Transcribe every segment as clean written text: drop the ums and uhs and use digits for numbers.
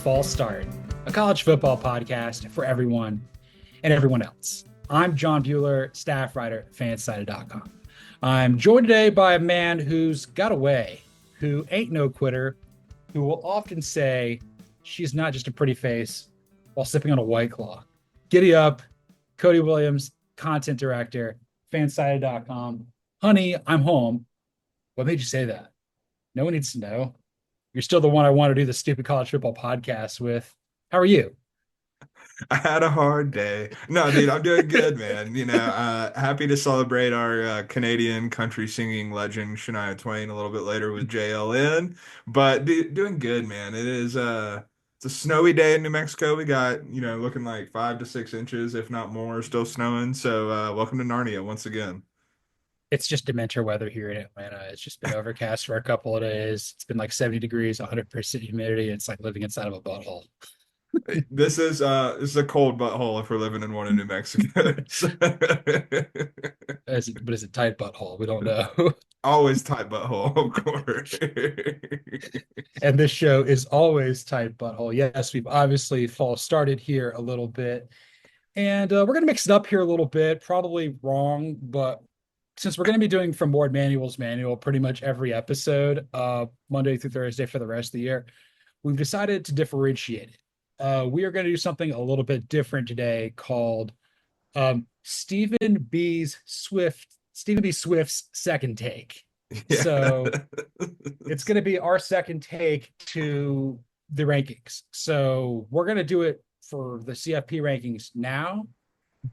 False Start, a college football podcast for everyone and everyone else. I'm John Buhler, staff writer at fansided.com. I'm joined today by a man who's got away, who ain't no quitter, who will often say she's not just a pretty face while sipping on a White Claw. Giddy up, Cody Williams, content director, fansided.com. Honey, I'm home. What made you say that? No one needs to know. You're still the one I want to do the stupid college football podcast with. How are you? I had a hard day. No, dude, I'm doing good, man. Happy to celebrate our Canadian country singing legend Shania Twain a little bit later with JLN, but doing good, man. It's a snowy day in New Mexico. We got, looking like 5 to 6 inches, if not more, still snowing. So, welcome to Narnia once again. It's just dementor weather here in Atlanta. It's just been overcast for a couple of days. It's been like 70 degrees, 100% humidity. It's like living inside of a butthole. This is a cold butthole if we're living in one in New Mexico. But it's a tight butthole. We don't know. Always tight butthole, of course. And this show is always tight butthole. Yes, we've obviously false started here a little bit. And we're going to mix it up here a little bit. Probably wrong, but since we're going to be doing from Ward Manual's manual pretty much every episode, Monday through Thursday for the rest of the year, we've decided to differentiate it. We are going to do something a little bit different today called Stephen B. Swift's second take. Yeah. So it's going to be our second take to the rankings. So we're going to do it for the CFP rankings now,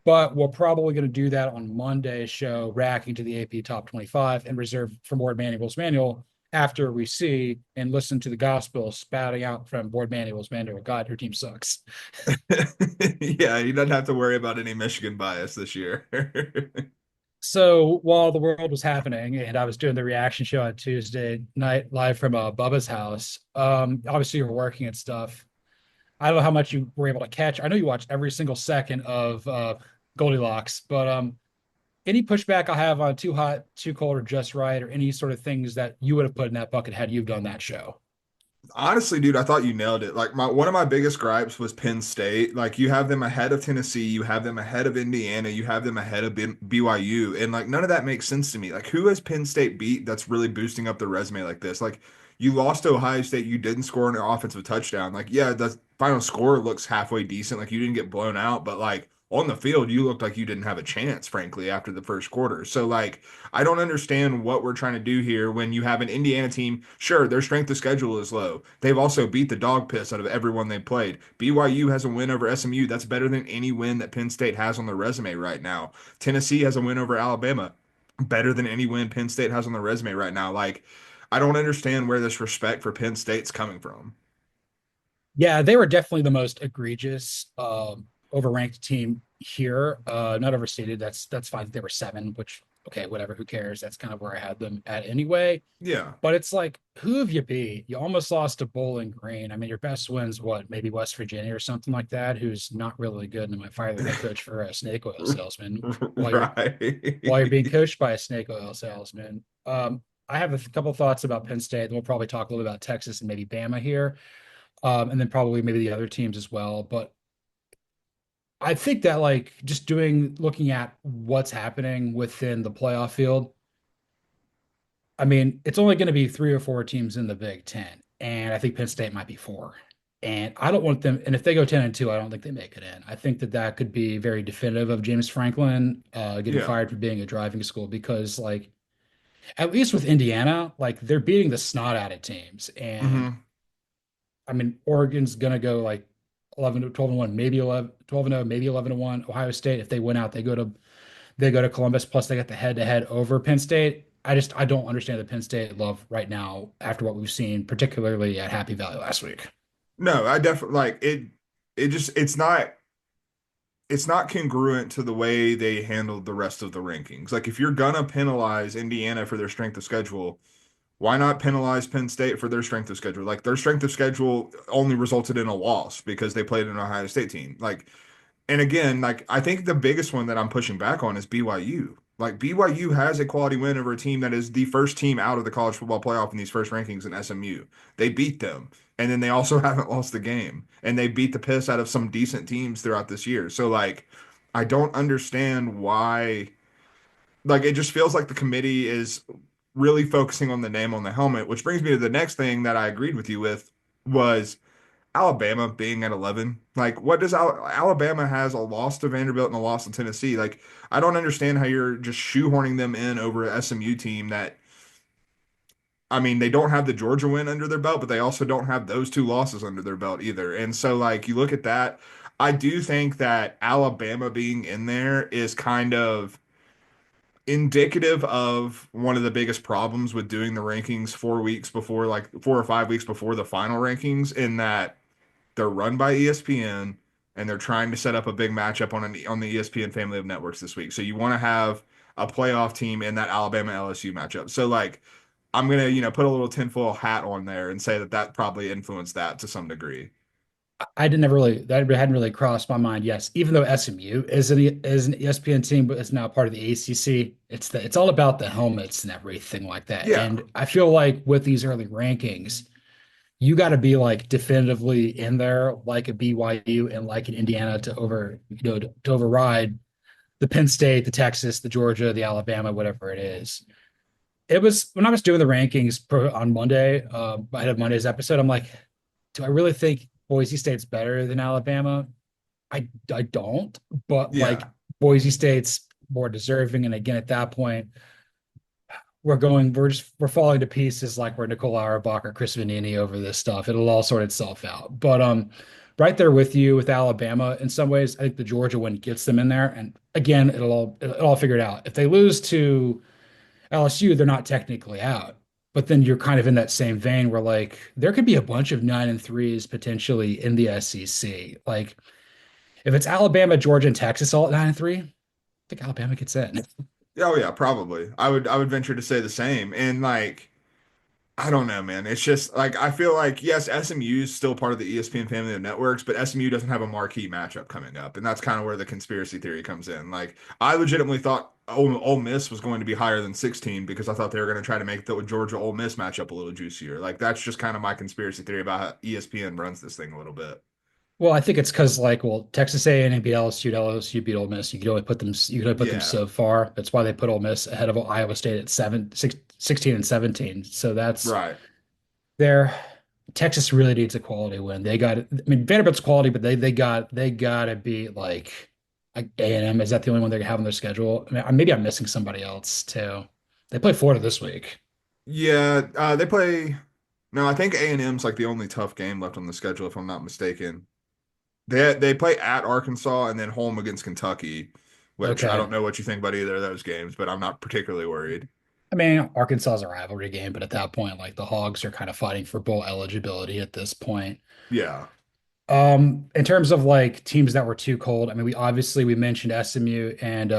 but we're probably going to do that on Monday's show, reacting to the AP Top 25 and reserve for Ward Manual's manual after we see and listen to the gospel spouting out from Ward Manual's manual. God, your team sucks. Yeah, you don't have to worry about any Michigan bias this year. So while the world was happening and I was doing the reaction show on Tuesday night live from Bubba's house, obviously you were working and stuff. I don't know how much you were able to catch. I know you watched every single second of Goldilocks, but any pushback I have on Too Hot, Too Cold, or Just Right, or any sort of things that you would have put in that bucket had you done that show? Honestly, dude, I thought you nailed it. Like one of my biggest gripes was Penn State. Like you have them ahead of Tennessee, you have them ahead of Indiana, you have them ahead of BYU, and like none of that makes sense to me. Like who has Penn State beat that's really boosting up their resume like this? Like you lost to Ohio State, you didn't score an offensive touchdown. Like yeah, the final score looks halfway decent. Like you didn't get blown out, but like on the field, you looked like you didn't have a chance, frankly, after the first quarter. So like I don't understand what we're trying to do here when you have an Indiana team. Sure, their strength of schedule is low. They've also beat the dog piss out of everyone they played. BYU has a win over SMU. That's better than any win that Penn State has on their resume right now. Tennessee has a win over Alabama. Better than any win Penn State has on their resume right now. Like, I don't understand where this respect for Penn State's coming from. Yeah, they were definitely the most egregious, overranked team here. Not overstated. That's fine. They were seven, which okay, whatever. Who cares? That's kind of where I had them at anyway. Yeah. But it's like, who have you beat? You almost lost to Bowling Green. I mean, your best wins, what, maybe West Virginia or something like that, who's not really good and might fire the head coach for a snake oil salesman while you're being Right. coached by a snake oil salesman. I have a couple thoughts about Penn State, and we'll probably talk a little bit about Texas and maybe Bama here, and then probably maybe the other teams as well. But I think that like just looking at what's happening within the playoff field, I mean, it's only going to be three or four teams in the Big Ten, and I think Penn State might be four. And I don't want them. And if they go 10-2, I don't think they make it in. I think that that could be very definitive of James Franklin getting Yeah. fired for being a driving school because, like, at least with Indiana, like they're beating the snot out of teams. And Hmm. I mean, Oregon's going to go like 11 to 12 and 1, maybe 11, 12 and 0, maybe 11 to 1. Ohio State, if they win out, they go to Columbus, plus they got the head-to-head over Penn State. I don't understand the Penn State love right now after what we've seen, particularly at Happy Valley last week. No, I definitely like it. It's not congruent to the way they handled the rest of the rankings. Like if you're gonna penalize Indiana for their strength of schedule, why not penalize Penn State for their strength of schedule? Like their strength of schedule only resulted in a loss because they played an Ohio State team. Like, and again, like I think the biggest one that I'm pushing back on is BYU. Like BYU has a quality win over a team that is the first team out of the college football playoff in these first rankings in SMU. They beat them. And then they also haven't lost the game. And they beat the piss out of some decent teams throughout this year. So like I don't understand why like it just feels like the committee is really focusing on the name on the helmet, which brings me to the next thing that I agreed with you with was Alabama being at 11. Like, what does Alabama has a loss to Vanderbilt and a loss to Tennessee? Like, I don't understand how you're just shoehorning them in over a SMU team that, I mean, they don't have the Georgia win under their belt, but they also don't have those two losses under their belt either. And so, like, you look at that, I do think that Alabama being in there is kind of indicative of one of the biggest problems with doing the rankings 4 weeks before, like 4 or 5 weeks before the final rankings, in that they're run by ESPN and they're trying to set up a big matchup on the ESPN family of networks this week. So you want to have a playoff team in that Alabama-LSU matchup. So like I'm gonna, put a little tinfoil hat on there and say that that probably influenced that to some degree. I didn't ever really that hadn't really crossed my mind. Yes, even though SMU is an ESPN team, but it's now part of the ACC. It's all about the helmets and everything like that. Yeah. And I feel like with these early rankings, you got to be like definitively in there, like a BYU and like an Indiana to override the Penn State, the Texas, the Georgia, the Alabama, whatever it is. It was when I was doing the rankings on Monday, ahead of Monday's episode. I'm like, do I really think Boise State's better than Alabama? I don't, but like Yeah. Boise State's more deserving. And again, at that point, we're falling to pieces like we're Nicole Auerbach or Chris Vanini over this stuff. It'll all sort itself out. But right there with you with Alabama in some ways, I think the Georgia one gets them in there. And again, it'll all figure it out. If they lose to LSU, they're not technically out. But then you're kind of in that same vein where like there could be a bunch of 9-3s potentially in the SEC. Like if it's Alabama, Georgia, and Texas all at 9-3, I think Alabama gets in. Oh yeah, probably. I would venture to say the same. And like I don't know, man. It's just like I feel like yes, SMU is still part of the ESPN family of networks, but SMU doesn't have a marquee matchup coming up, and that's kind of where the conspiracy theory comes in. Like I legitimately thought Ole Miss was going to be higher than 16 because I thought they were going to try to make the Georgia Ole Miss matchup a little juicier. Like that's just kind of my conspiracy theory about how ESPN runs this thing a little bit. Well, I think it's because like, well, Texas A&M beat LSU, LSU beat Ole Miss. You can only put them Yeah. so far. That's why they put Ole Miss ahead of Iowa State at 16 and 17. So that's Right. there. Texas really needs a quality win. They got, I mean, Vanderbilt's quality, but they got to beat like A&M. Is that the only one they have on their schedule? I mean, maybe I'm missing somebody else too. They play Florida this week. Yeah, they play. No, I think A&M's like the only tough game left on the schedule, if I'm not mistaken. They play at Arkansas and then home against Kentucky, which I Okay. don't know what you think about either of those games, but I'm not particularly worried. I mean, Arkansas is a rivalry game, but at that point, like the Hogs are kind of fighting for bowl eligibility at this point. Yeah. In terms of like teams that were too cold, I mean, we mentioned SMU and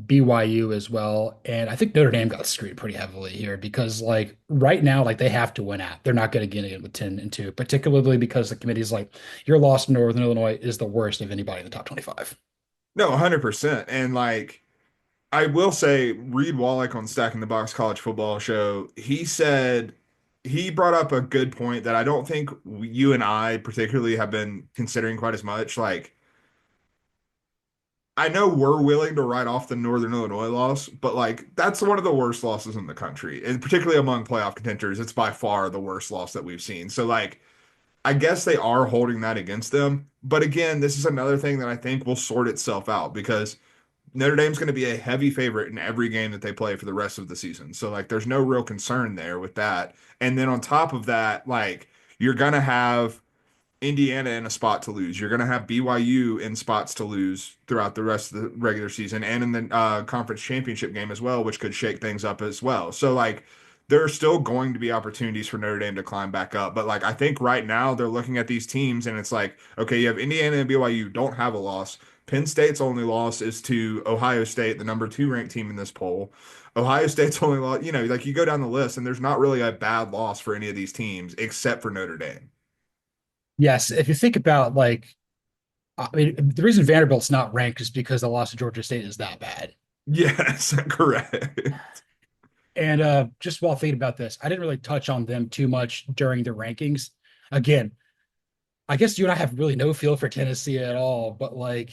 BYU as well, and I think Notre Dame got screwed pretty heavily here because like right now, like they have to win out. They're not going to get in with 10-2, particularly because the committee's like your loss to Northern Illinois is the worst of anybody in the top 25. No, 100%. And like I will say, Reed Wallach on Stacking the Box College Football Show, he brought up a good point that I don't think you and I particularly have been considering quite as much. Like I know we're willing to write off the Northern Illinois loss, but like that's one of the worst losses in the country, and particularly among playoff contenders, it's by far the worst loss that we've seen. So like I guess they are holding that against them. But again, this is another thing that I think will sort itself out because Notre Dame's going to be a heavy favorite in every game that they play for the rest of the season. So like there's no real concern there with that. And then on top of that, like you're going to have Indiana in a spot to lose. You're going to have BYU in spots to lose throughout the rest of the regular season and in the conference championship game as well, which could shake things up as well. So like there are still going to be opportunities for Notre Dame to climb back up. But like I think right now they're looking at these teams and it's like, okay, you have Indiana and BYU don't have a loss. Penn State's only loss is to Ohio State, the number 2 ranked team in this poll. Ohio State's only loss, like you go down the list and there's not really a bad loss for any of these teams except for Notre Dame. Yes, if you think about like, I mean, the reason Vanderbilt's not ranked is because the loss to Georgia State is that bad. Yes, correct. And just while thinking about this, I didn't really touch on them too much during the rankings. Again, I guess you and I have really no feel for Tennessee at all, but like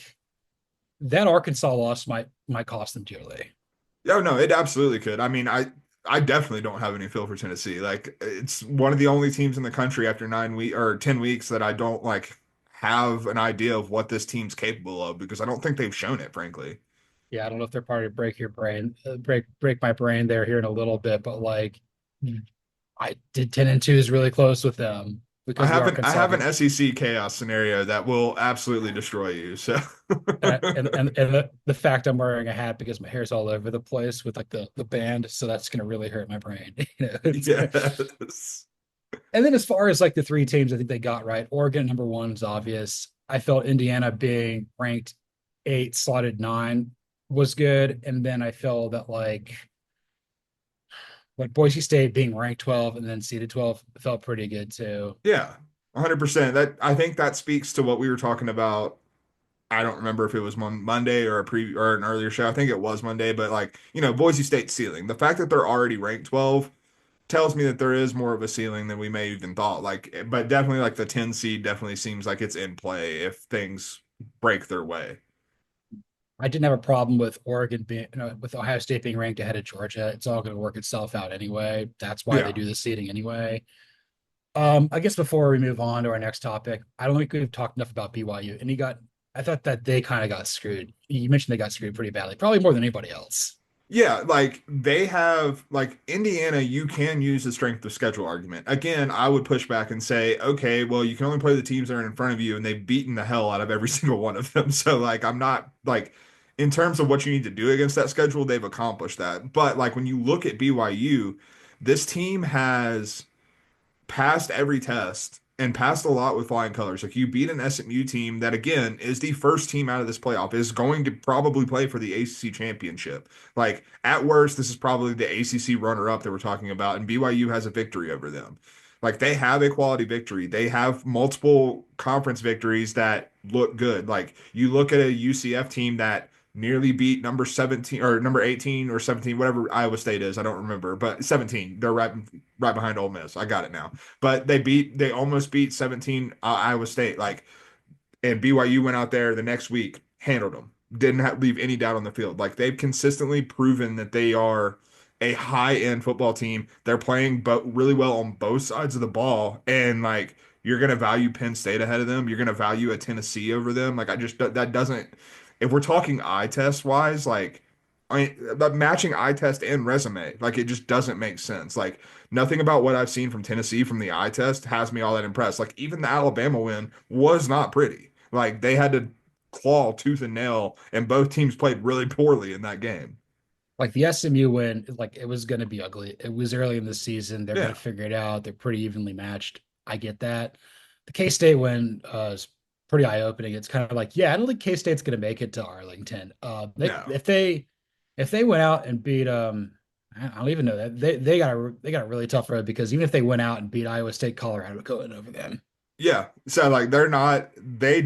that Arkansas loss might cost them dearly. Oh no, it absolutely could. I mean, I definitely don't have any feel for Tennessee. Like it's one of the only teams in the country after 9 week or 10 weeks that I don't like have an idea of what this team's capable of because I don't think they've shown it, frankly. Yeah, I don't know if they're part of break your brain, break my brain there here in a little bit, but like I did 10-2 is really close with them I because the have an I Arkansas have an game. SEC chaos scenario that will absolutely destroy you. So And the fact I'm wearing a hat because my hair's all over the place with like the band, so that's gonna really hurt my brain. yes. And then as far as like the three teams I think they got right, Oregon number one is obvious. I felt Indiana being ranked eight, slotted nine was good. And then I felt that like Boise State being ranked 12 and then seeded 12 felt pretty good too. Yeah. 100%. That I think that speaks to what we were talking about. I don't remember if it was Monday or a pre or an earlier show. I think it was Monday, but like, Boise State's ceiling. The fact that they're already ranked 12 tells me that there is more of a ceiling than we may even thought. Like, but definitely like the 10 seed definitely seems like it's in play if things break their way. I didn't have a problem with Oregon being, with Ohio State being ranked ahead of Georgia. It's all going to work itself out anyway. That's why they Yeah. do the seeding anyway. I guess before we move on to our next topic, I don't think we've talked enough about BYU. I thought that they kind of got screwed. You mentioned they got screwed pretty badly, probably more than anybody else. Yeah, like they have like Indiana, you can use the strength of schedule argument. Again, I would push back and say, okay, well, you can only play the teams that are in front of you, and they've beaten the hell out of every single one of them. So like I'm not like in terms of what you need to do against that schedule, they've accomplished that. But like when you look at BYU, this team has passed every test and passed a lot with flying colors. Like you beat an SMU team that again is the first team out of this playoff, is going to probably play for the ACC championship. Like at worst, this is probably the ACC runner-up that we're talking about, and BYU has a victory over them. Like they have a quality victory. They have multiple conference victories that look good. Like you look at a UCF team that nearly beat number 17 or number 18 or 17, whatever Iowa State is. I don't remember, but 17. They're right behind Ole Miss. I got it now. But they almost beat 17 Iowa State. Like, and BYU went out there the next week, handled them. Didn't leave any doubt on the field. Like they've consistently proven that they are a high-end football team. They're playing really well on both sides of the ball, and like you're gonna value Penn State ahead of them. You're gonna value a Tennessee over them. Like I just that doesn't. If we're talking eye test wise, like but matching eye test and resume, like it just doesn't make sense. Like nothing about what I've seen from Tennessee from the eye test has me all that impressed. Like even the Alabama win was not pretty. Like they had to claw tooth and nail, and both teams played really poorly in that game. Like the SMU win, like it was going to be ugly. It was early in the season. They're going Yeah. to figure it out. They're pretty evenly matched. I get that. The K State win is pretty eye opening. It's kind of like, yeah, I don't think K State's going to make it to Arlington. No. If they went out and beat I don't even know that they got a really tough road because even if they went out and beat Iowa State, Colorado would go in over them. Yeah. So like they're not they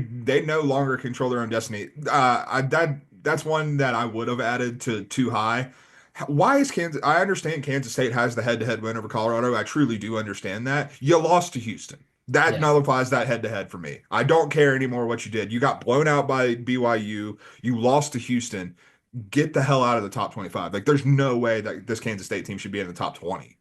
no longer control their own destiny. That's one that I would have added to too high. Why is Kansas? I understand Kansas State has the head-to-head win over Colorado. I truly do understand that. You lost to Houston. That Yeah. nullifies that head-to-head for me. I don't care anymore what you did. You got blown out by BYU. You lost to Houston. Get the hell out of the top 25. Like there's no way that this Kansas State team should be in the top 20.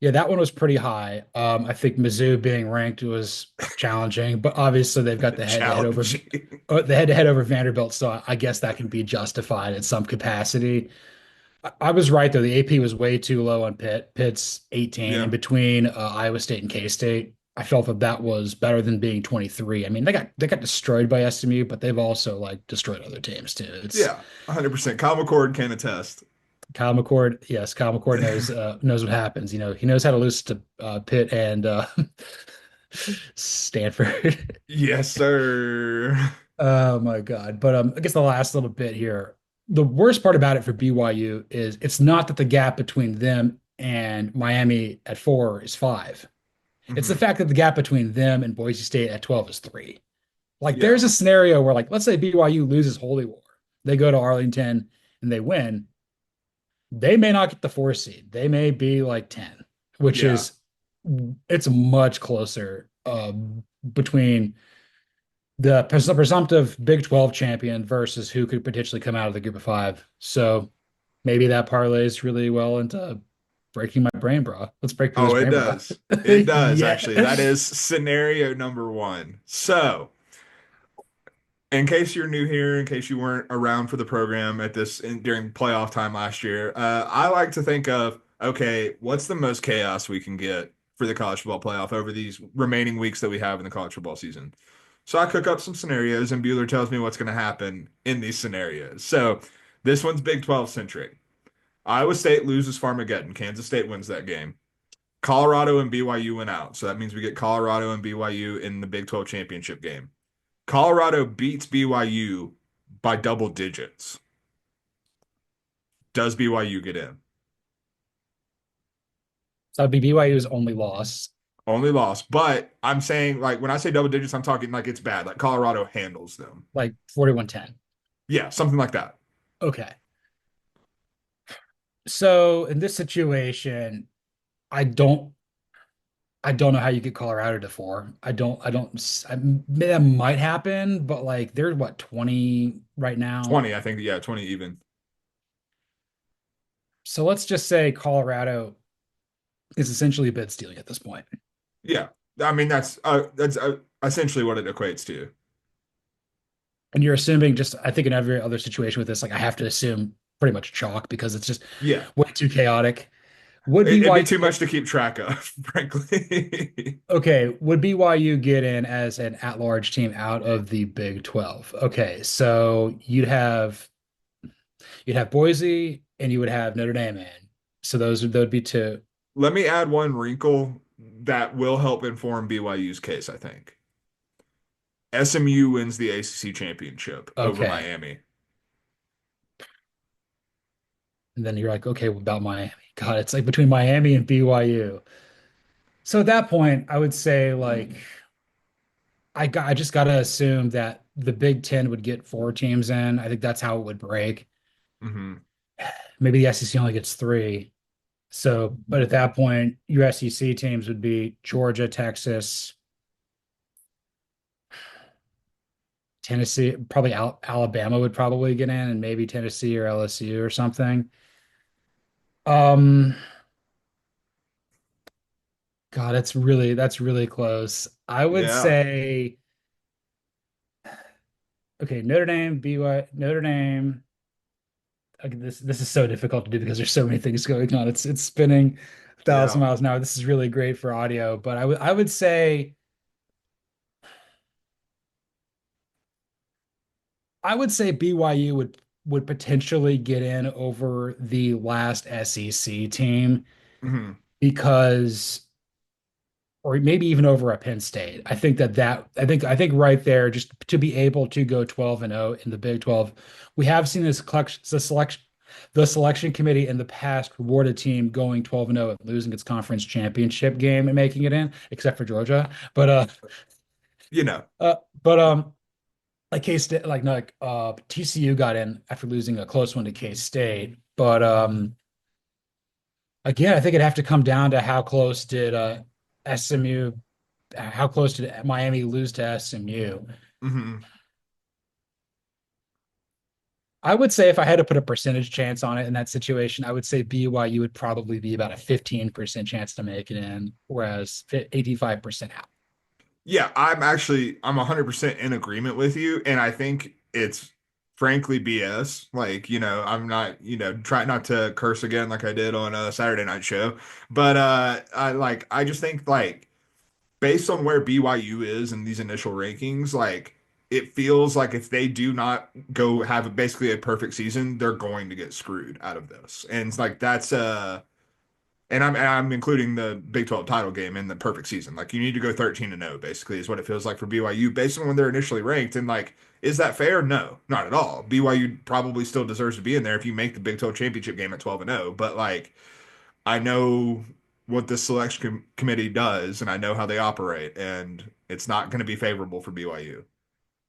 Yeah, that one was pretty high. I think Mizzou being ranked was challenging, but obviously they've got Challenging. the head to head over Vanderbilt, so I guess that can be justified in some capacity. I was right though. The AP was way too low on Pitt. Pitt's 18, and Yeah. between Iowa State and K State, I felt that that was better than being 23. I mean, they got destroyed by SMU, but they've also like destroyed other teams too. It's Yeah. 100%. Kyle McCord can attest. Kyle McCord. Yes, Kyle McCord knows what happens. He knows how to lose to Pitt and Stanford. Yes, sir. Oh my God. But I guess the last little bit here, the worst part about it for BYU is it's not that the gap between them and Miami at 4 is 5. It's the Mhm. fact that the gap between them and Boise State at 12 is 3. Like Yeah. there's a scenario where like let's say BYU loses Holy War. They go to Arlington and they win, they may not get the 4 seed. They may be like 10, which Yeah. is it's much closer between the presumptive Big 12 champion versus who could potentially come out of the group of five. So maybe that parlays really well into breaking my brain, bro. Let's break through this Oh, it brain, bro. does. It does, Yeah. actually. That is scenario number one. So, in case you're new here, in case you weren't around for the program during playoff time last year, I like to think of, okay, what's the most chaos we can get for the college football playoff over these remaining weeks that we have in the college football season? So I cook up some scenarios, and Bueller tells me what's going to happen in these scenarios. So this one's Big 12 centric. Iowa State loses Farmageddon. Kansas State wins that game. Colorado and BYU went out. So that means we get Colorado and BYU in the Big 12 championship game. Colorado beats BYU by double digits. Does BYU get in? So that'd be BYU's only loss, Only loss. But I'm saying, like, when I say double digits, I'm talking like it's bad. Like Colorado handles them. like 41-10. Yeah, something like that. Okay. So in this situation, I don't I don't know how you get Colorado to four. That might happen, but like they're what, 20 right now. 20, I think. Yeah, 20 even. So let's just say Colorado is essentially bid stealing at this point. Yeah. I mean, that's essentially what it equates to. And you're assuming just, I think in every other situation with this, like I have to assume pretty much chalk because it's just Yeah. way too chaotic. Would It'd be BYU too get, much to keep track of, frankly. okay, would BYU get in as an at-large team out of the Big 12? Okay, so you'd have Boise and you would have Notre Dame in. So those would be two. Let me add one wrinkle that will help inform BYU's case, I think. SMU wins the ACC championship over Okay. Miami. And then you're like, okay, what about Miami? God, it's like between Miami and BYU. So at that point, I would say like I just gotta assume that the Big Ten would get 4 teams in. I think that's how it would break. Hmm. Maybe the SEC only gets 3. So, but at that point, your SEC teams would be Georgia, Texas, Tennessee, probably Alabama would probably get in, and maybe Tennessee or LSU or something. Um, God, that's really close. I would Yeah. say, okay, Notre Dame, BY, Notre Dame. Okay, this is so difficult to do because there's so many things going on. It's spinning 1,000 Yeah. miles an hour. This is really great for audio, but I would say BYU would potentially get in over the last SEC team Hmm. because or maybe even over a Penn State. I think right there, just to be able to go 12-0 in the Big 12, we have seen the selection committee in the past reward a team going 12-0 and losing its conference championship game and making it in, except for Georgia. But You know. uh but um like K-State, like no, like TCU got in after losing a close one to K-State. But again, I think it'd have to come down to SMU how close did Miami lose to SMU? Hmm. I would say if I had to put a percentage chance on it in that situation, I would say BYU would probably be about a 15% chance to make it in, whereas 85% out. Yeah, I'm 100% in agreement with you, and I think it's frankly BS. Like, I'm not, trying not to curse again like I did on a Saturday night show, but I just think like based on where BYU is in these initial rankings, like it feels like if they do not go have basically a perfect season, they're going to get screwed out of this. And it's like and I'm including the Big 12 title game in the perfect season. Like you need to go 13-0 basically is what it feels like for BYU based on when they're initially ranked. And like, is that fair? No, not at all. BYU probably still deserves to be in there if you make the Big 12 championship game at 12-0. But like, I know what the selection committee does and I know how they operate, and it's not going to be favorable for BYU.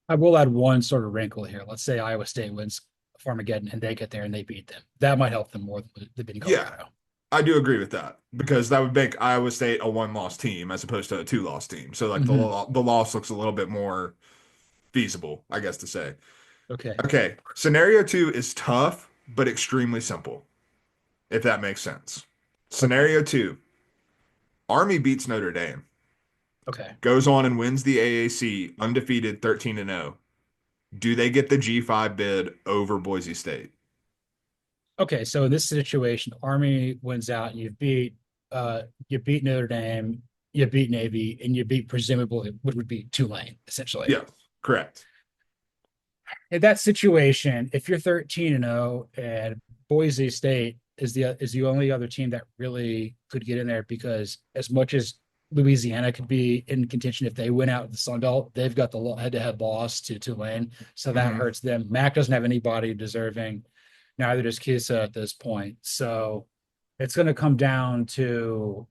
I will add one sort of wrinkle here. Let's say Iowa State wins Armageddon and they get there and they beat them. That might help them more than beating Yeah, Colorado. I do agree with that because that would make Iowa State a one-loss team as opposed to a two-loss team. So like Hmm. the loss looks a little bit more feasible, I guess to say. Okay. Okay, scenario two is tough but extremely simple, if that makes sense. Okay. Scenario two, Army beats Notre Dame, Okay. goes on and wins the AAC undefeated 13-0. Do they get the G5 bid over Boise State? Okay. So in this situation, Army wins out. You beat Notre Dame, you beat Navy, and you beat presumably what would be Tulane, essentially. Yes, correct. In that situation, if you're 13-0 and Boise State is the only other team that really could get in there, because as much as Louisiana could be in contention if they win out of the Sun Belt, they've got the head-to-head loss to Tulane, so that Hmm. hurts them. Mac doesn't have anybody deserving. Neither does Kisa at this point. So it's going to come down to,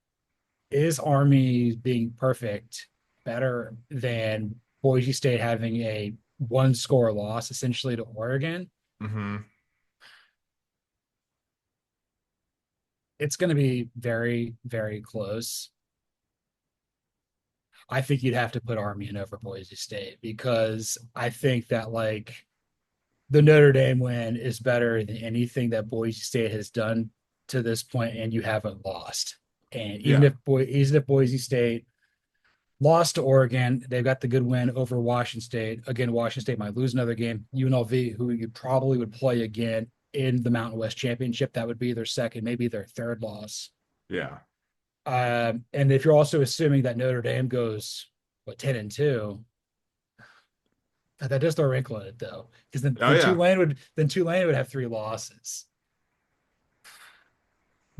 is Army being perfect better than Boise State having a one score loss essentially to Oregon? Hmm. It's going to be very, very close. I think you'd have to put Army in over Boise State, because I think that like the Notre Dame win is better than anything that Boise State has done to this point, and you haven't lost. And Yeah. even if Boise State lost to Oregon, they've got the good win over Washington State. Again, Washington State might lose another game. UNLV, who you probably would play again in the Mountain West Championship, that would be their second, maybe their third loss. Yeah. And if you're also assuming that Notre Dame goes 10-2, that does throw a wrinkle in it though, because Oh yeah. Tulane would have three losses.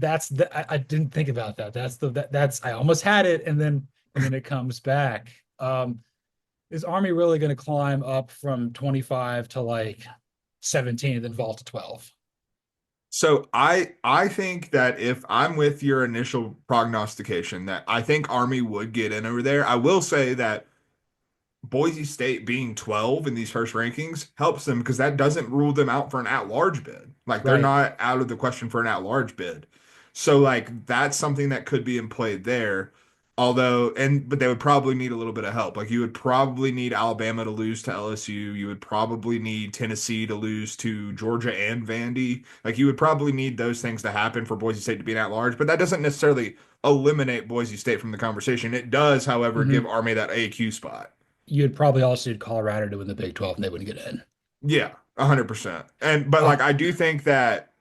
I didn't think about that. That's I almost had it, and then it comes back. Is Army really going to climb up from 25 to like 17 and then vault to 12? So I think that if I'm with your initial prognostication that I think Army would get in over there, I will say that Boise State being 12 in these first rankings helps them because that doesn't rule them out for an at-large bid. Like they're Right. not out of the question for an at-large bid. So like that's something that could be in play there. Although but they would probably need a little bit of help. Like you would probably need Alabama to lose to LSU. You would probably need Tennessee to lose to Georgia and Vandy. Like you would probably need those things to happen for Boise State to be an at-large, but that doesn't necessarily eliminate Boise State from the conversation. It does, however, give Hmm. Army that AQ spot. You'd probably also need Colorado to win the Big 12 and they wouldn't get in. Yeah, 100%. And but Uh, like I do think that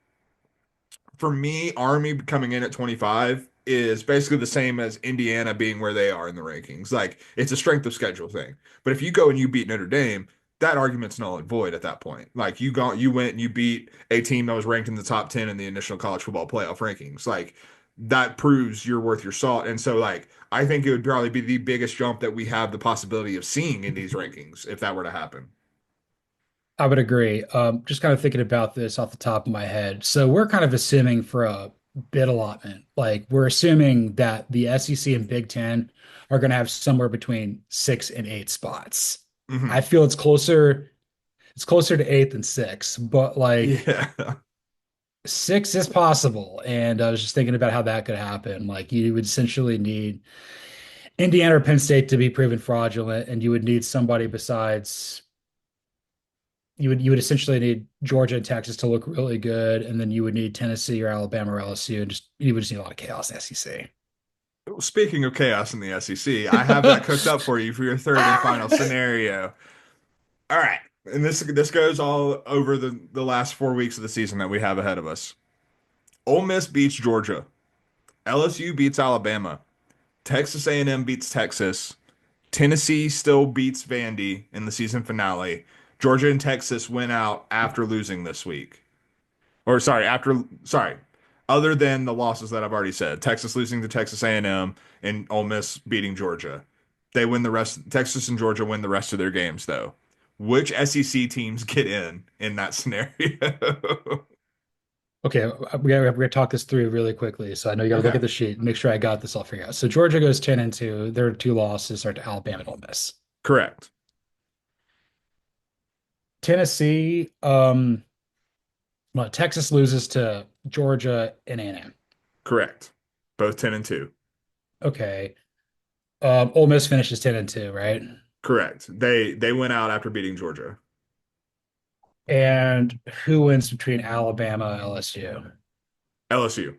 for me, Army coming in at 25 is basically the same as Indiana being where they are in the rankings. Like it's a strength of schedule thing. But if you go and you beat Notre Dame, that argument's null and void at that point. Like you went and you beat a team that was ranked in the top 10 in the initial college football playoff rankings. Like that proves you're worth your salt. And so like I think it would probably be the biggest jump that we have the possibility of seeing in these rankings if that were to happen. I would agree. Just kind of thinking about this off the top of my head. So we're kind of assuming for a bid allotment, like we're assuming that the SEC and Big Ten are going to have somewhere between 6 and 8 spots. I Hmm. feel it's closer to 8 than 6, but like Yeah. 6 is possible. And I was just thinking about how that could happen. Like you would essentially need Indiana or Penn State to be proven fraudulent, and you would need somebody besides you would essentially need Georgia and Texas to look really good, and then you would need Tennessee or Alabama or LSU, and just you would just need a lot of chaos in the SEC. Speaking of chaos in the SEC, I have that cooked up for you for your third and final scenario. All right. And this goes all over the last 4 weeks of the season that we have ahead of us. Ole Miss beats Georgia. LSU beats Alabama. Texas A&M beats Texas. Tennessee still beats Vandy in the season finale. Georgia and Texas win out after losing this week. Or sorry, other than the losses that I've already said, Texas losing to Texas A&M and Ole Miss beating Georgia. They win the rest. Texas and Georgia win the rest of their games, though. Which SEC teams get in that scenario? Okay, we gotta talk this through really quickly. So I know you got to look Okay, at the sheet, make sure I got this all figured out. So Georgia goes 10-2. Their two losses are to Alabama and Ole Miss. correct. Tennessee, Well, Texas loses to Georgia and A&M. Correct. Both 10-2. Okay. Ole Miss finishes 10-2, right? Correct. They went out after beating Georgia. And who wins between Alabama and LSU? LSU.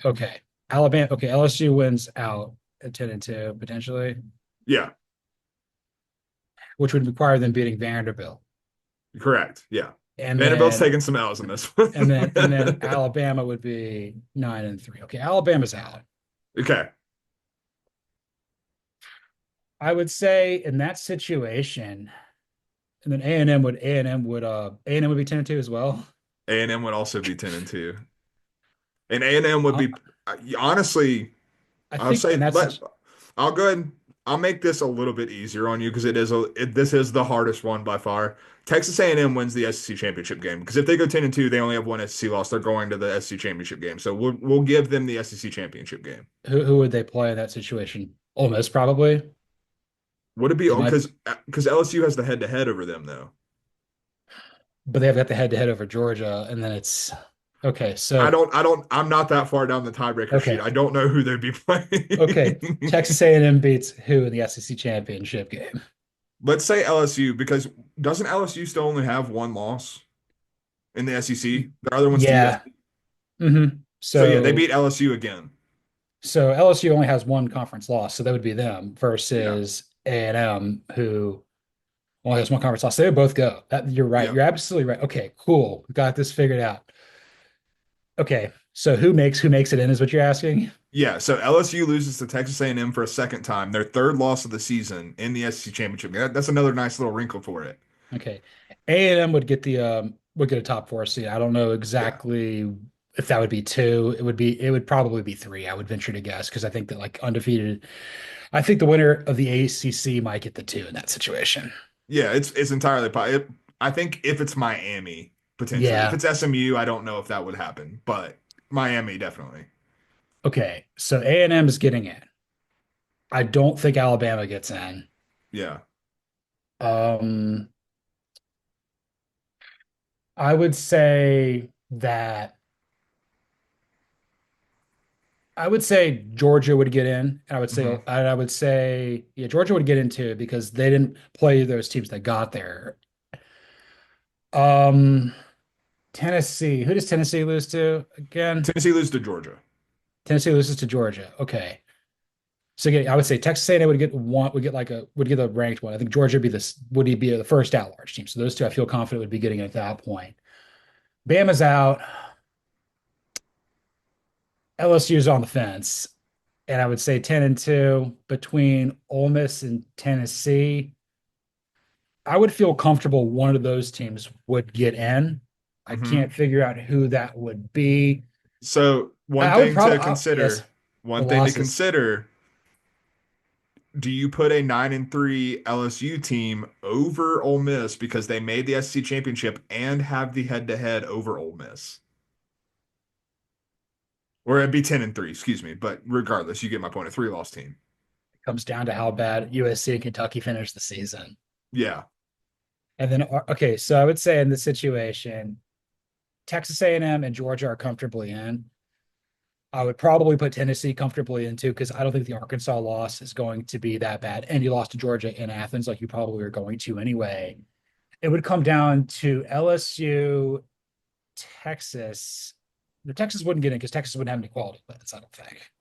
Okay. Alabama. Okay, LSU wins out at 10-2 potentially, Yeah, which would require them beating Vanderbilt. correct. Yeah. And Vanderbilt's then taking some L's in this one. and then Alabama would be 9-3. Okay, Alabama's out. Okay. I would say in that situation, and then A&M would be 10-2 as well. A&M would also be 10-2. And A&M would Uh, be honestly, I I'll think say in that let situation, I'll go ahead. I'll make this a little bit easier on you because this is the hardest one by far. Texas A&M wins the SEC championship game because if they go 10-2, they only have one SEC loss. They're going to the SEC championship game, so we'll give them the SEC championship game. who would they play in that situation? Ole Miss probably. Would it be They might, because LSU has the head to head over them though? but they've got the head-to-head over Georgia, and then it's okay. I'm not that far down the tiebreaker sheet. Okay, I don't know who they'd be okay. playing. Texas A&M beats who in the SEC championship game? Let's say LSU because doesn't LSU still only have one loss in the SEC? Their other one's to Yeah. USC. So yeah, they beat So LSU again. LSU only has one conference loss, so that would be them Yeah. versus A&M, who only has one conference loss. So they would both go. You're right. Yeah. You're absolutely right. Okay, cool. We got this figured out. Okay, so who makes it in is what you're asking? Yeah. So LSU loses to Texas A&M for a second time, their third loss of the season in the SEC championship. That's another nice little wrinkle for it. Okay, A&M would get a top four seed. I don't know Yeah. exactly if that would be two. It would probably be three. I would venture to guess because I think that like undefeated. I think the winner of the ACC might get the two in that situation. Yeah, it's entirely possible. I think if it's Miami, potentially. If Yeah. it's SMU, I don't know if that would happen, but Miami definitely. Okay. So A&M is getting in. I don't think Alabama gets in. Yeah. Um, I would say that I would say Georgia would get in. Hmm. I would say yeah, Georgia would get in too because they didn't play those teams that got there. Um, Tennessee. Who does Tennessee lose to again? Tennessee loses to Georgia. Tennessee loses to Georgia. Okay. So again, I would say Texas A&M would get a ranked one. I think Georgia would be the first at-large team. So those two I feel confident would be getting at that point. Bama's out. LSU's on the fence. And I would say 10-2 between Ole Miss and Tennessee. I would feel comfortable one of those teams would get in. I Hmm. can't figure out who that would be. So I would probably, yes, the one thing to losses consider, do you put a 9-3 LSU team over Ole Miss because they made the SEC championship and have the head-to-head over Ole Miss? Or it'd be 10-3, excuse me. But regardless, you get my point. A three-loss team. comes down to how bad USC and Kentucky finish the season. Yeah. And then, okay, so I would say in this situation, Texas A&M and Georgia are comfortably in. I would probably put Tennessee comfortably in too, because I don't think the Arkansas loss is going to be that bad. And you lost to Georgia in Athens, like you probably are going to anyway. It would come down to LSU, Texas. The Texas wouldn't get in because Texas wouldn't have any quality wins, I don't think.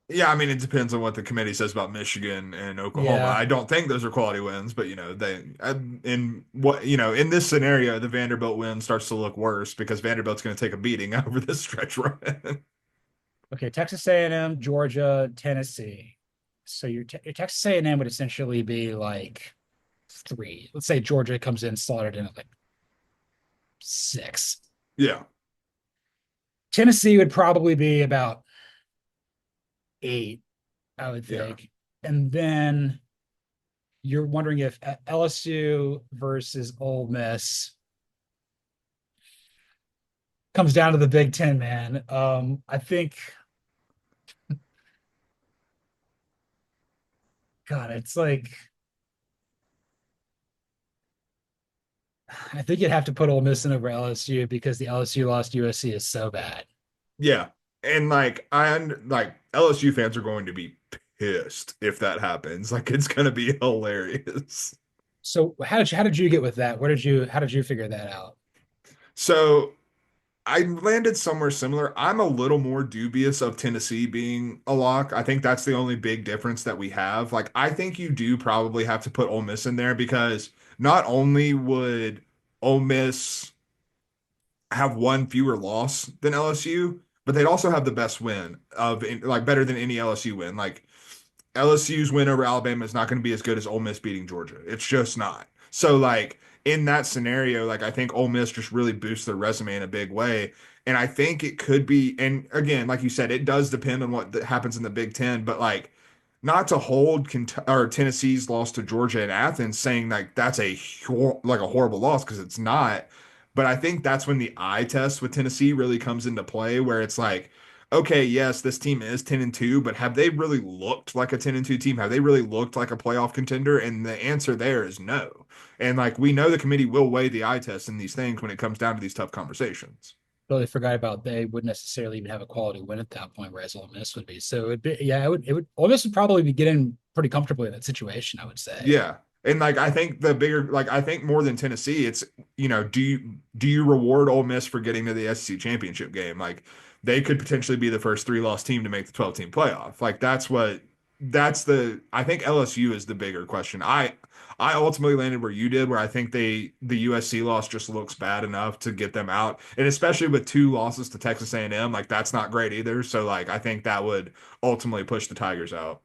Yeah, I mean, it depends on what the committee says about Michigan and Oklahoma. Yeah. I don't think those are quality wins, but in what, in this scenario, the Vanderbilt win starts to look worse because Vanderbilt's going to take a beating over this stretch run. Okay, Texas A&M, Georgia, Tennessee. So your Texas A&M would essentially be like three. Let's say Georgia comes in slaughtered in at like six. Yeah. Tennessee would probably be about eight, I would Yeah. think. And then you're wondering if LSU versus Ole Miss comes down to the Big Ten, man. I think, God, it's like I think you'd have to put Ole Miss in over LSU because the LSU lost to USC is so bad. Yeah. And like like LSU fans are going to be pissed if that happens. Like it's going to be hilarious. So how did you get with that? How did you figure that out? So I landed somewhere similar. I'm a little more dubious of Tennessee being a lock. I think that's the only big difference that we have. Like, I think you do probably have to put Ole Miss in there because not only would Ole Miss have one fewer loss than LSU, but they'd also have the best win of like better than any LSU win. Like LSU's win over Alabama is not going to be as good as Ole Miss beating Georgia. It's just not. So like in that scenario, like I think Ole Miss just really boosts their resume in a big way. And I think it could be, and again, like you said, it does depend on what happens in the Big Ten, but like not to hold or Tennessee's loss to Georgia and Athens saying like that's like a horrible loss because it's not. But I think that's when the eye test with Tennessee really comes into play, where it's like, okay, yes, this team is 10-2, but have they really looked like a 10-2 team? Have they really looked like a playoff contender? And the answer there is no. And like we know the committee will weigh the eye test in these things when it comes down to these tough conversations. Totally forgot about they wouldn't necessarily even have a quality win at that point, whereas Ole Miss would be. So it'd be, yeah, it would Ole Miss would probably be getting pretty comfortably in that situation, I would say. Yeah. And like I think the bigger like I think more than Tennessee, it's do you reward Ole Miss for getting to the SEC championship game? Like they could potentially be the first three-loss team to make the 12-team playoff. Like that's the I think LSU is the bigger question. I ultimately landed where you did, where I think the USC loss just looks bad enough to get them out. And especially with two losses to Texas A&M, like that's not great either. So like I think that would ultimately push the Tigers out.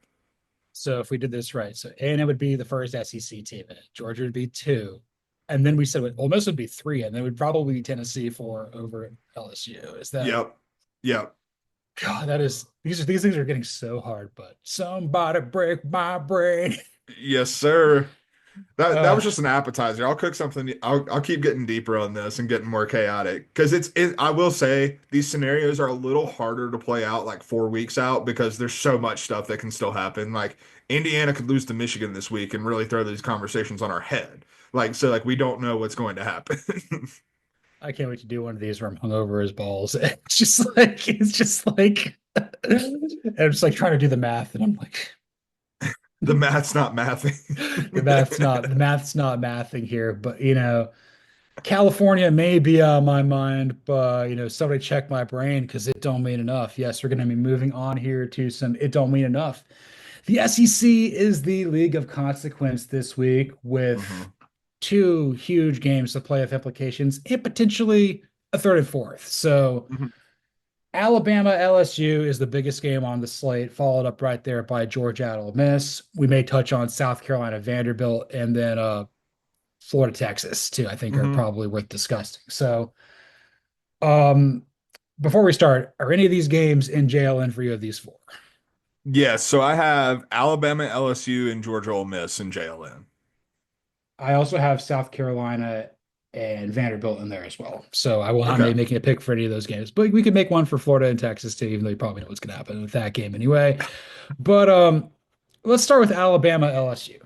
So if we did this right, so A&M would be the first SEC team in it. Georgia would be two. And then we said Ole Miss would be three, and then it would probably be Tennessee four over LSU. Is that Yep. Yep. God, that is these things are getting so hard, but somebody break my brain. Yes, sir. That was Uh, just an appetizer. I'll cook something. I'll keep getting deeper on this and getting more chaotic because I will say these scenarios are a little harder to play out like 4 weeks out because there's so much stuff that can still happen. Like Indiana could lose to Michigan this week and really throw these conversations on our head. Like so, like we don't know what's going to happen. I can't wait to do one of these where I'm hungover as balls. It's just like I'm just like trying to do the math, and I'm like, The math's not mathing. the math's not mathing here. But California may be on my mind, but somebody check my brain because it don't mean enough. Yes, we're going to be moving on here to some it don't mean enough. The SEC is the league of consequence this week with hmm two huge games of playoff implications and potentially a third and fourth. So hmm Alabama LSU is the biggest game on the slate, followed up right there by Georgia at Ole Miss. We may touch on South Carolina Vanderbilt and then Florida Texas too. I think are hmm probably worth discussing. So um before we start, are any of these games in JLN for you of these four? Yes. So I have Alabama, LSU, and Georgia Ole Miss in JLN. I also have South Carolina and Vanderbilt in there as well. So I will not Okay. be making a pick for any of those games, but we could make one for Florida and Texas too, even though you probably know what's going to happen with that game anyway. But let's start with Alabama LSU.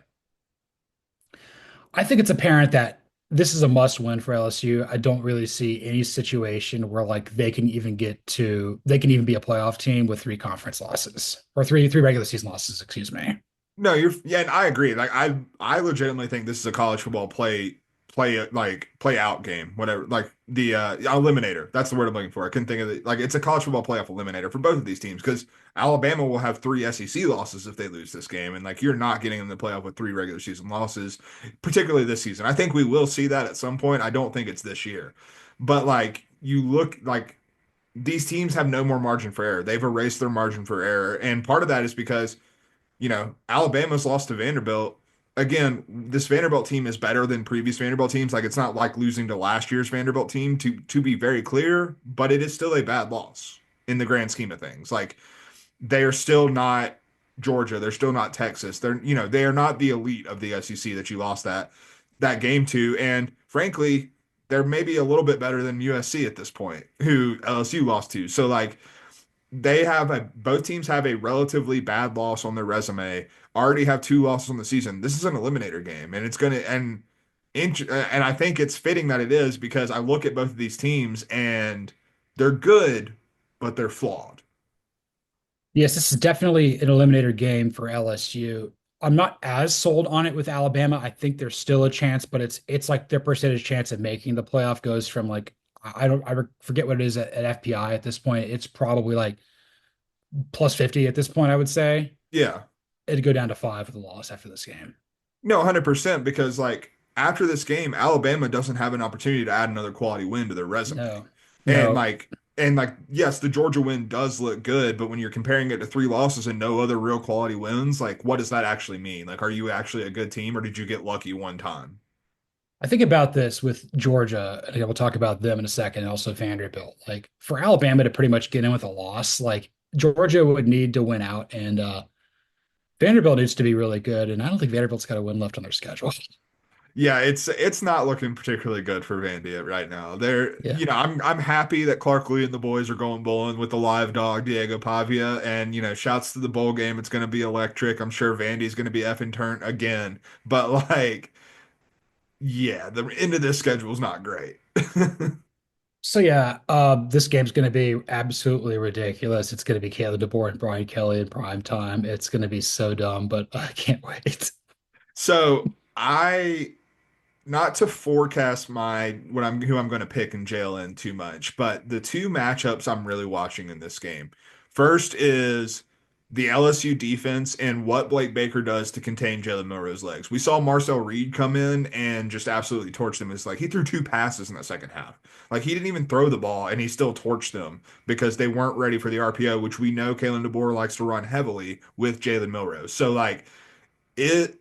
I think it's apparent that this is a must win for LSU. I don't really see any situation where like they can even be a playoff team with three conference losses or three regular season losses, excuse me. No, yeah, and I agree. Like I legitimately think this is a college football play out game, whatever. Like the eliminator. That's the word I'm looking for. I couldn't think of it. Like it's a college football playoff eliminator for both of these teams because Alabama will have three SEC losses if they lose this game, and like you're not getting in the playoff with three regular season losses, particularly this season. I think we will see that at some point. I don't think it's this year, but like you look like these teams have no more margin for error. They've erased their margin for error, and part of that is because Alabama's lost to Vanderbilt. Again, this Vanderbilt team is better than previous Vanderbilt teams. Like it's not like losing to last year's Vanderbilt team to be very clear, but it is still a bad loss in the grand scheme of things. Like they are still not Georgia, they're still not Texas. They are not the elite of the SEC that you lost that game to. And frankly, they're maybe a little bit better than USC at this point, who LSU lost to. So like both teams have a relatively bad loss on their resume, already have two losses on the season. This is an eliminator game, and And I think it's fitting that it is because I look at both of these teams and they're good, but they're flawed. Yes, this is definitely an eliminator game for LSU. I'm not as sold on it with Alabama. I think there's still a chance, but it's like their percentage chance of making the playoff goes from like I forget what it is at FPI at this point. It's probably like plus 50 at this point, I would say. Yeah. It'd go down to 5 with a loss after this game. No, 100% because like after this game, Alabama doesn't have an opportunity to add another quality win to their resume. No, And no. yes, the Georgia win does look good, but when you're comparing it to three losses and no other real quality wins, like what does that actually mean? Like, are you actually a good team or did you get lucky one time? I think about this with Georgia, and we'll talk about them in a second, and also Vanderbilt. Like for Alabama to pretty much get in with a loss, like Georgia would need to win out, and Vanderbilt needs to be really good. And I don't think Vanderbilt's got a win left on their schedule. Yeah, it's not looking particularly good for Vandy right now. Yeah. I'm happy that Clark Lee and the boys are going bowling with the live dog Diego Pavia, and shouts to the bowl game. It's going to be electric. I'm sure Vandy's going to be effing turnt again, but like, yeah, the end of this schedule is not great. So yeah, this game's going to be absolutely ridiculous. It's going to be Caleb DeBoer and Brian Kelly in prime time. It's going to be so dumb, but I can't wait. So I not to forecast my what I'm who I'm going to pick and jail in too much, but the two matchups I'm really watching in this game. First is the LSU defense and what Blake Baker does to contain Jalen Milroe's legs. We saw Marcel Reed come in and just absolutely torch them. It's like he threw two passes in the second half. Like he didn't even throw the ball and he still torched them because they weren't ready for the RPO, which we know Kalen DeBoer likes to run heavily with Jalen Milroe. So like it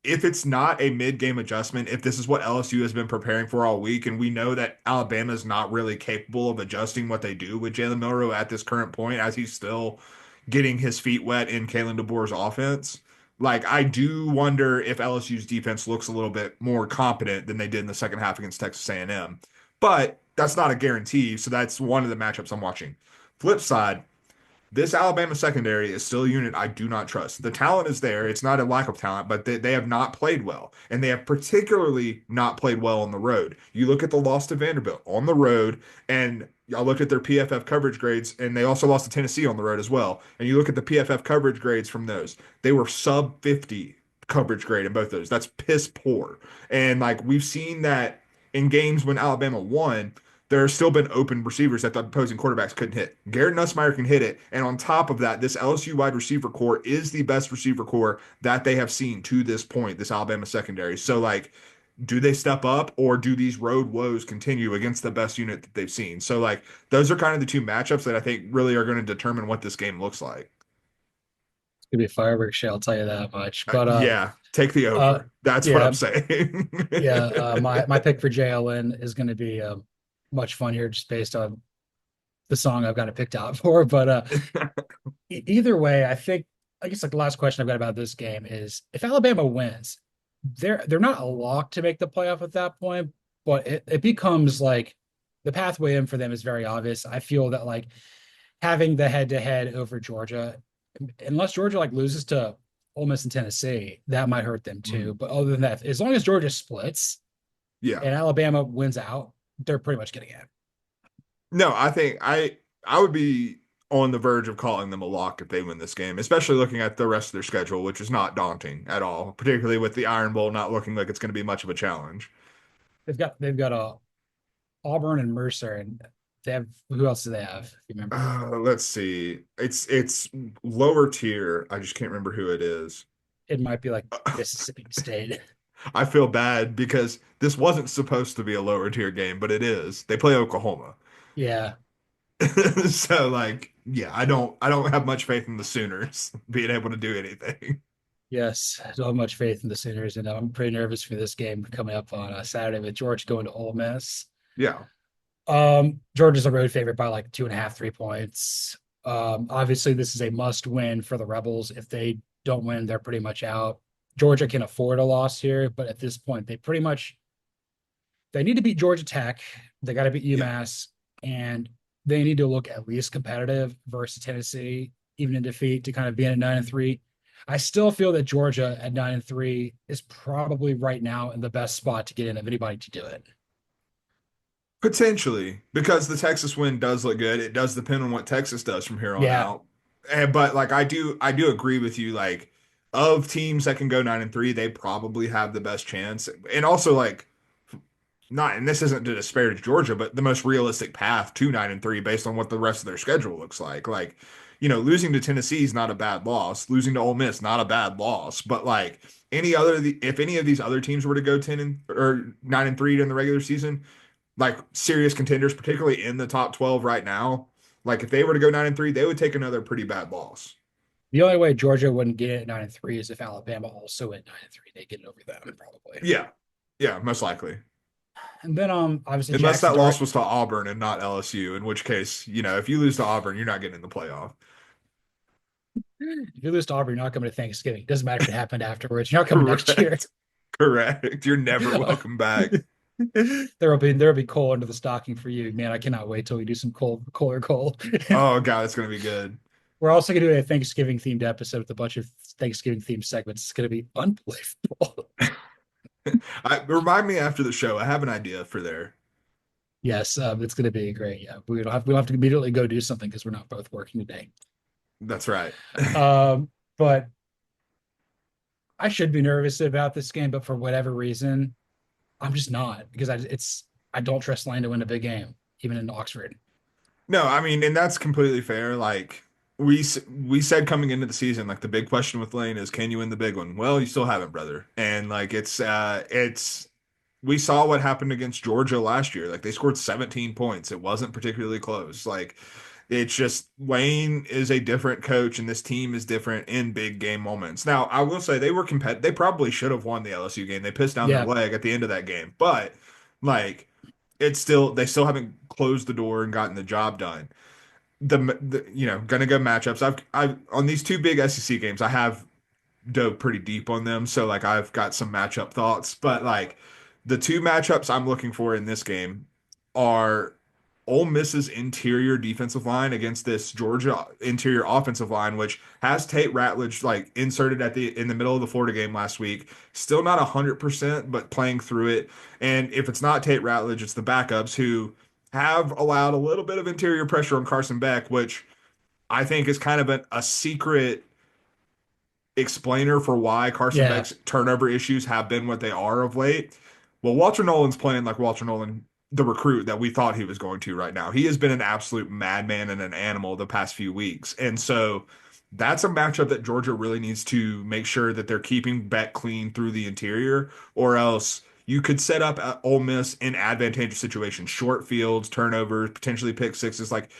if it's not a mid-game adjustment, if this is what LSU has been preparing for all week, and we know that Alabama is not really capable of adjusting what they do with Jalen Milroe at this current point, as he's still getting his feet wet in Kalen DeBoer's offense, like I do wonder if LSU's defense looks a little bit more competent than they did in the second half against Texas A&M. But that's not a guarantee, so that's one of the matchups I'm watching. Flip side, this Alabama secondary is still a unit I do not trust. The talent is there. It's not a lack of talent, but they have not played well. And they have particularly not played well on the road. You look at the loss to Vanderbilt on the road, and I looked at their PFF coverage grades, and they also lost to Tennessee on the road as well. And you look at the PFF coverage grades from those, they were sub 50 coverage grade in both those. That's piss poor. And like we've seen that in games when Alabama won, there have still been open receivers that the opposing quarterbacks couldn't hit. Garrett Nussmeier can hit it. And on top of that, this LSU wide receiver core is the best receiver core that they have seen to this point, this Alabama secondary. So, like, do they step up or do these road woes continue against the best unit that they've seen? So, like, those are kind of the two matchups that I think really are going to determine what this game looks like. It's gonna be a fireworks show, I'll tell you that much. But Yeah, take the uh, over. That's what I'm yeah, saying. yeah. My pick for JLN is going to be much funnier just based on the song I've got it picked out for. But either way, I guess like the last question I've got about this game is if Alabama wins, they're not a lock to make the playoff at that point, but it becomes like the pathway in for them is very obvious. I feel that like having the head to head over Georgia, unless Georgia like loses to Ole Miss and Tennessee, that might hurt them too. But other than that, as long as Georgia splits Yeah. and Alabama wins out, they're pretty much getting in. No, I think I would be on the verge of calling them a lock if they win this game, especially looking at the rest of their schedule, which is not daunting at all, particularly with the Iron Bowl not looking like it's going to be much of a challenge. They've got a Auburn and Mercer, and they have who else do they have? If you remember, Let's see. It's lower tier. I just can't remember who it is. it might be like Mississippi State. I feel bad because this wasn't supposed to be a lower tier game, but it is. They play Oklahoma. Yeah. So like, yeah, I don't have much faith in the Sooners being able to do anything. Yes, I don't have much faith in the Sooners, and I'm pretty nervous for this game coming up on Saturday with Georgia going to Ole Miss. Yeah. Georgia's a road favorite by like 2.5, 3 points. Obviously, this is a must win for the Rebels. If they don't win, they're pretty much out. Georgia can afford a loss here, but at this point, they need to beat Georgia Tech. They got to beat Yeah. UMass, and they need to look at least competitive versus Tennessee, even in defeat, to kind of be in a 9-3. I still feel that Georgia at 9-3 is probably right now in the best spot to get in of anybody to do it. Potentially, because the Texas win does look good. It does depend on what Texas does from here on Yeah. out. But like I do agree with you. Like of teams that can go 9-3, they probably have the best chance. And also like not, and this isn't to disparage Georgia, but the most realistic path to 9-3 based on what the rest of their schedule looks like. Like, losing to Tennessee is not a bad loss. Losing to Ole Miss, not a bad loss. But like if any of these other teams were to go 9-3 in the regular season, like serious contenders, particularly in the top 12 right now, like if they were to go 9-3, they would take another pretty bad loss. The only way Georgia wouldn't get it at 9-3 is if Alabama also at 9-3. They get it over them probably. Yeah. Yeah, most likely. And then obviously Unless Jackson that Dart. loss was to Auburn and not LSU, in which case, if you lose to Auburn, you're not getting in the playoff. If you lose to Auburn, you're not coming to Thanksgiving. It doesn't matter if it happened afterwards. You're not coming next year. Correct. Correct. You're never welcome back. There'll be coal under the stocking for you, man. I cannot wait till we do some coal. Oh God, it's gonna be good. We're also gonna do a Thanksgiving themed episode with a bunch of Thanksgiving themed segments. It's gonna be unbelievable. Remind me after the show. I have an idea for there. Yes, it's gonna be great. Yeah, we don't have to immediately go do something because we're not both working today. That's right. But I should be nervous about this game, but for whatever reason, I'm just not because I don't trust Lane to win a big game, even in Oxford. No, I mean, and that's completely fair. Like we said coming into the season, like the big question with Lane is, can you win the big one? Well, you still haven't, brother. And like it's we saw what happened against Georgia last year. Like they scored 17 points. It wasn't particularly close. Like it's just Lane is a different coach, and this team is different in big game moments. Now, I will say they were competitive. They probably should have won the LSU game. They pissed down their Yeah, leg at the end of that game, but like they still haven't closed the door and gotten the job done. Gonna go matchups. I've on these two big SEC games, I have dove pretty deep on them. So like I've got some matchup thoughts, but like the two matchups I'm looking for in this game are Ole Miss's interior defensive line against this Georgia interior offensive line, which has Tate Ratledge like inserted in the middle of the Florida game last week. Still not 100%, but playing through it. And if it's not Tate Ratledge, it's the backups who have allowed a little bit of interior pressure on Carson Beck, which I think is kind of a secret explainer for why Carson yeah, Beck's turnover issues have been what they are of late. Well, Walter Nolan's playing like Walter Nolan, the recruit that we thought he was going to right now. He has been an absolute madman and an animal the past few weeks. And so that's a matchup that Georgia really needs to make sure that they're keeping Beck clean through the interior, or else you could set up Ole Miss in advantageous situations, short fields, turnovers, potentially pick sixes. Like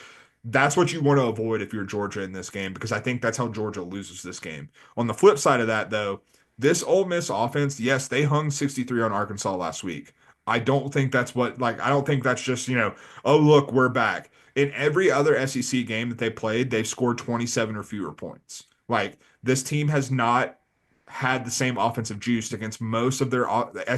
that's what you want to avoid if you're Georgia in this game, because I think that's how Georgia loses this game. On the flip side of that, though, this Ole Miss offense, yes, they hung 63 on Arkansas last week. I don't think that's I don't think that's just, oh, look, we're back. In every other SEC game that they played, they've scored 27 or fewer points. Like, this team has not had the same offensive juice against most of their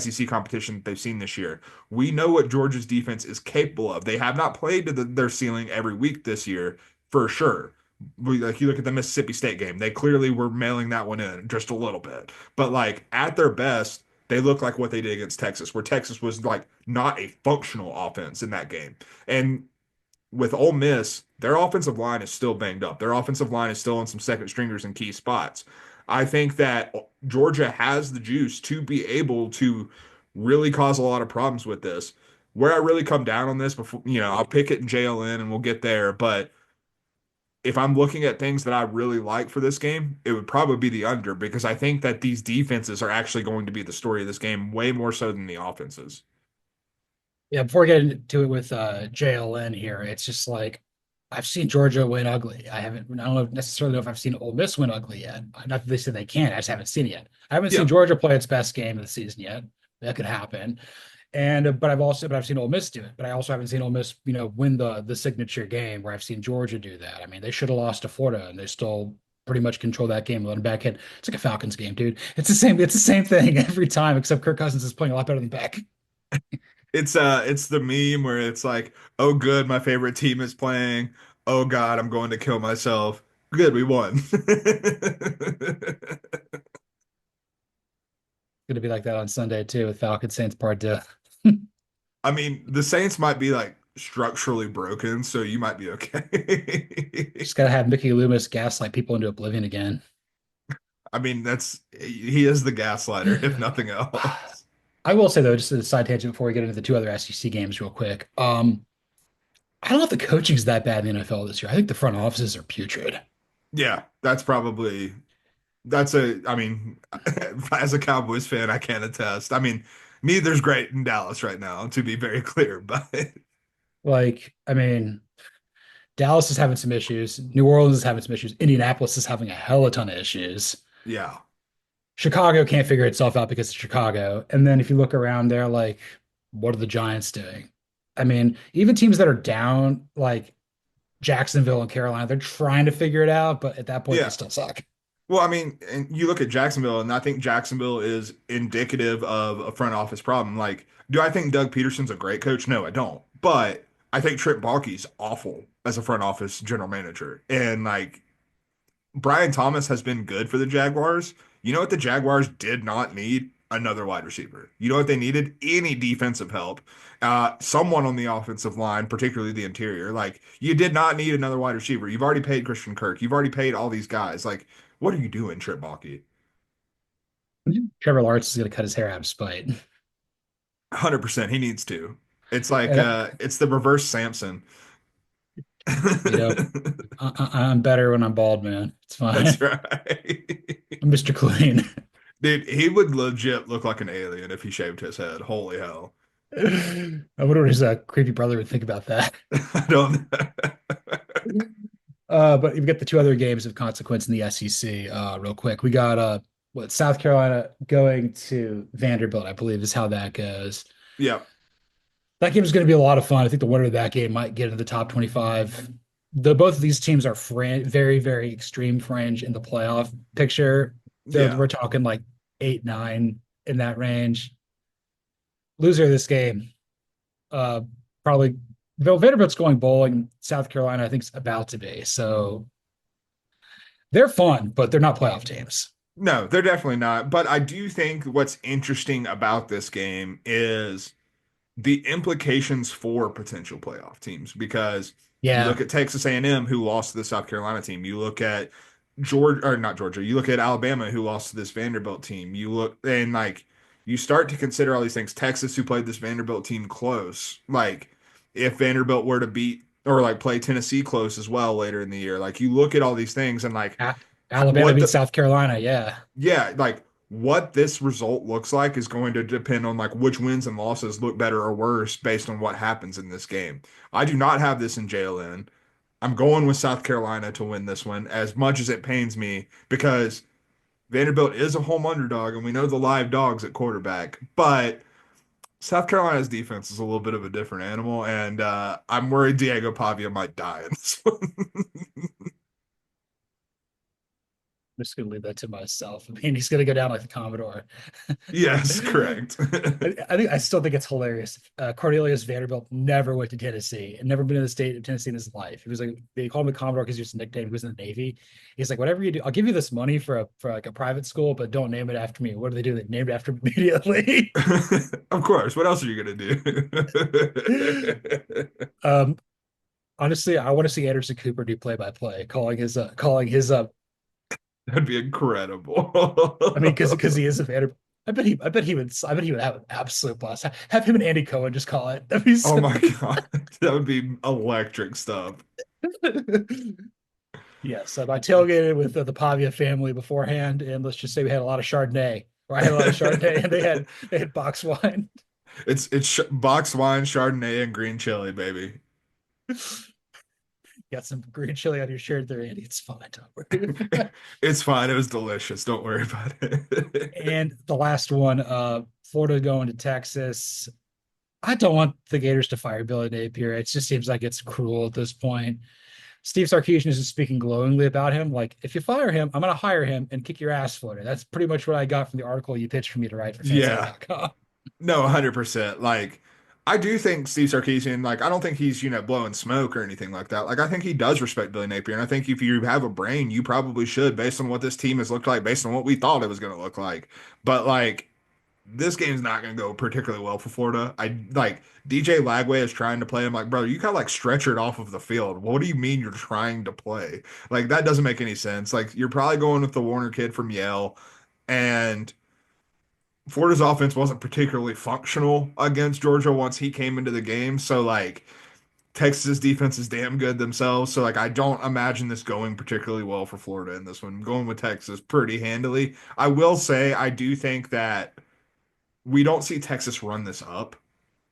SEC competition that they've seen this year. We know what Georgia's defense is capable of. They have not played to their ceiling every week this year, for sure. Like you look at the Mississippi State game, they clearly were mailing that one in just a little bit. But like at their best, they look like what they did against Texas, where Texas was like not a functional offense in that game. And with Ole Miss, their offensive line is still banged up. Their offensive line is still on some second stringers in key spots. I think that Georgia has the juice to be able to really cause a lot of problems with this. Where I really come down on this before, I'll pick it in JLN and we'll get there. But if I'm looking at things that I really like for this game, it would probably be the under because I think that these defenses are actually going to be the story of this game way more so than the offenses. yeah. Before we get into it with JLN here, it's just like I've seen Georgia win ugly. I don't know necessarily know if I've seen Ole Miss win ugly yet. Not that they said they can, I just haven't seen it yet. I haven't seen Yeah. Georgia play its best game of the season yet. That could happen. And but I've seen Ole Miss do it. But I also haven't seen Ole Miss, win the signature game where I've seen Georgia do that. I mean, they should have lost to Florida, and they still pretty much control that game. Letting back hit. It's like a Falcons game, dude. It's the same thing every time, except Kirk Cousins is playing a lot better than Beck. It's the meme where it's like, oh good, my favorite team is playing. Oh God, I'm going to kill myself. Good, we won. Going to be like that on Sunday too with Falcons Saints Part 2. I mean, the Saints might be like structurally broken, so you might be okay. Just got to have Mickey Loomis gaslight people into oblivion again. I mean, he is the gaslighter, if nothing else. I will say though, just a side tangent before we get into the two other SEC games real quick. I don't know if the coaching's that bad in the NFL this year. I think the front offices are putrid. Yeah, I mean, as a Cowboys fan, I can't attest. I mean, neither's great in Dallas right now, to be very clear, but Like, I mean, Dallas is having some issues. New Orleans is having some issues. Indianapolis is having a hell of a ton of issues. yeah, Chicago can't figure itself out because it's Chicago. And then if you look around there, like, what are the Giants doing? I mean, even teams that are down, like Jacksonville and Carolina, they're trying to figure it out, but at that point, they yeah. still suck. Well, I mean, and you look at Jacksonville, and I think Jacksonville is indicative of a front office problem. Like, do I think Doug Peterson's a great coach? No, I don't. But I think Trip Baalke's awful as a front office general manager. And like Brian Thomas has been good for the Jaguars. You know what the Jaguars did not need? Another wide receiver. You know what they needed? Any defensive help. Someone on the offensive line, particularly the interior. Like, you did not need another wide receiver. You've already paid Christian Kirk. You've already paid all these guys. Like, what are you doing, Trip Baalke? Trevor Lawrence is going to cut his hair out of spite. 100%. He needs to. It's like And, it's the reverse Samson. you know, I'm better when I'm bald, man. It's That's fine. right. I'm Mr. Clean. Dude, he would legit look like an alien if he shaved his head. Holy hell. I wonder what his creepy brother would think about that. I don't know. But you've got the two other games of consequence in the SEC. Real quick, we got South Carolina going to Vanderbilt, I believe, is how that goes. Yeah. That game is going to be a lot of fun. I think the winner of that game might get into the top 25. Both of these teams are very, very extreme fringe in the playoff picture. Yeah. We're talking like 8, 9 in that range. Loser of this game, uh, probably Vanderbilt's going bowling. South Carolina, I think, is about to be. So they're fun, but they're not playoff teams. No, they're definitely not. But I do think what's interesting about this game is the implications for potential playoff teams because you Yeah, look at Texas A&M who lost to the South Carolina team. You look at Georgia or not Georgia. You look at Alabama who lost to this Vanderbilt team. You look and like you start to consider all these things. Texas who played this Vanderbilt team close. Like if Vanderbilt were to beat or like play Tennessee close as well later in the year. Like you look at all these things and like Alabama what beats the South Carolina. Yeah, yeah, like what this result looks like is going to depend on like which wins and losses look better or worse based on what happens in this game. I do not have this in JLN. I'm going with South Carolina to win this one as much as it pains me because Vanderbilt is a home underdog and we know the live dogs at quarterback, but South Carolina's defense is a little bit of a different animal and I'm worried Diego Pavia might die in this one. I'm just gonna leave that to myself. I mean, he's gonna go down like the Commodore. Yes, correct. I still think it's hilarious. Cornelius Vanderbilt never went to Tennessee and never been in the state of Tennessee in his life. He was like they called him a Commodore because he was a nickname. He was in the Navy. He's like, whatever you do, I'll give you this money for like a private school, but don't name it after me. What do they do? They named it after him immediately. Of course. What else are you gonna do? um, Honestly, I want to see Anderson Cooper do play by play, calling his That'd be incredible. I mean, because he is a Vanderbilt. I bet he would have an absolute blast. Have him and Andy Cohen just call it. That'd be Oh so my good. God. That would be electric stuff. Yes, I tailgated with the Pavia family beforehand, and let's just say we had a lot of Chardonnay. Or I had a lot of Chardonnay, and they had box wine. It's box wine, Chardonnay, and green chili, baby. Got some green chili on your shirt there, Andy. It's fine. Don't worry. It's fine. It was delicious. Don't worry about it. And the last one, Florida going to Texas. I don't want the Gators to fire Billy Napier. It just seems like it's cruel at this point. Steve Sarkisian is speaking glowingly about him. Like, if you fire him, I'm going to hire him and kick your ass, Florida. That's pretty much what I got from the article you pitched for me to write for Yeah. fansite.com. No, 100%. Like, I do think Steve Sarkisian, like, I don't think he's, blowing smoke or anything like that. Like, I think he does respect Billy Napier. And I think if you have a brain, you probably should, based on what this team has looked like, based on what we thought it was going to look like. But, like, this game's not going to go particularly well for Florida. I like DJ Lagway is trying to play. I'm like, brother, you got like stretchered off of the field. What do you mean you're trying to play? Like, that doesn't make any sense. Like, you're probably going with the Warner kid from Yale. And Florida's offense wasn't particularly functional against Georgia once he came into the game. So like Texas defense is damn good themselves. So like I don't imagine this going particularly well for Florida in this one. I'm going with Texas pretty handily. I will say I do think that we don't see Texas run this up.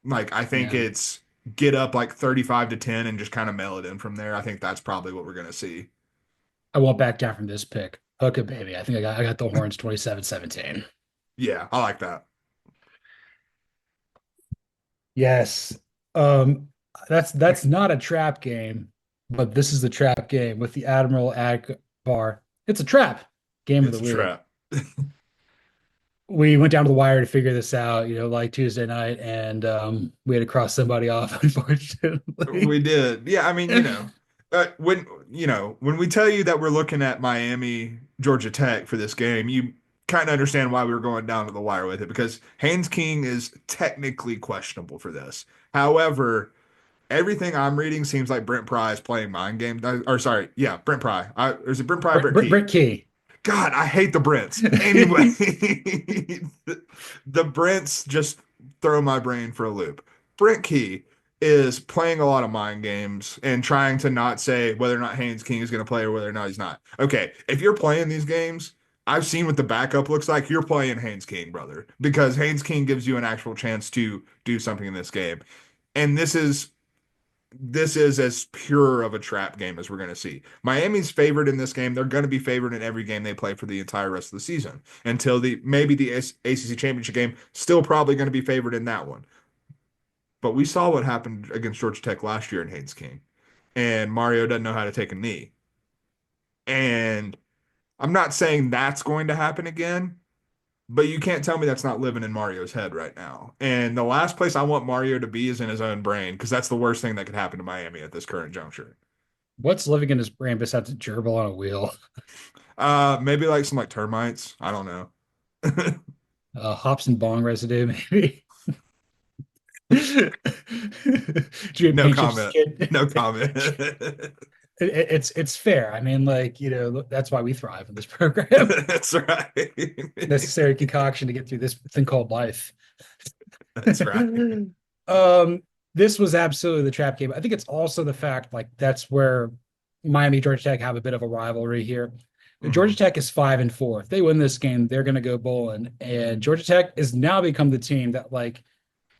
Like I think Yeah. it's get up like 35-10 and just kind of mail it in from there. I think that's probably what we're gonna see. I won't back down from this pick. Hook it, baby. I think I got the Horns 27-17. Yeah, I like that. Yes. Um, that's not a trap game, but this is the trap game with the Admiral Akbar. It's a trap game of the It's a week. trap. We went down to the wire to figure this out, like Tuesday night, and we had to cross somebody off, We unfortunately. did. Yeah, I mean, when we tell you that we're looking at Miami, Georgia Tech for this game, you kind of understand why we were going down to the wire with it because Haynes King is technically questionable for this. However, everything I'm reading seems like Brent Pry is playing mind game. Or sorry, yeah, Brent Pry. Or is it Brent Pry or Brent Key? Britt Key. God, I hate the Brents. Anyway, the Brents just throw my brain for a loop. Brent Key is playing a lot of mind games and trying to not say whether or not Haynes King is going to play or whether or not he's not. Okay, if you're playing these games, I've seen what the backup looks like. You're playing Haynes King, brother, because Haynes King gives you an actual chance to do something in this game. And this is as pure of a trap game as we're going to see. Miami's favored in this game. They're going to be favored in every game they play for the entire rest of the season until maybe the ACC championship game. Still probably going to be favored in that one. But we saw what happened against Georgia Tech last year in Haynes King, and Mario doesn't know how to take a knee. And I'm not saying that's going to happen again, but you can't tell me that's not living in Mario's head right now. And the last place I want Mario to be is in his own brain because that's the worst thing that could happen to Miami at this current juncture. What's living in his brain besides a gerbil on a wheel? Maybe like some like termites. I don't know. Hops and bong residue, maybe. Do you No paint chips comment. kid? No comment. It's fair. I mean, like, that's why we thrive in this program. That's right. Necessary concoction to get through this thing called life. That's right. um, this was absolutely the trap game. I think it's also the fact like that's where Miami Georgia Tech have a bit of a rivalry here. Georgia Mhm. Tech is 5-4. If they win this game, they're going to go bowling, and Georgia Tech has now become the team that like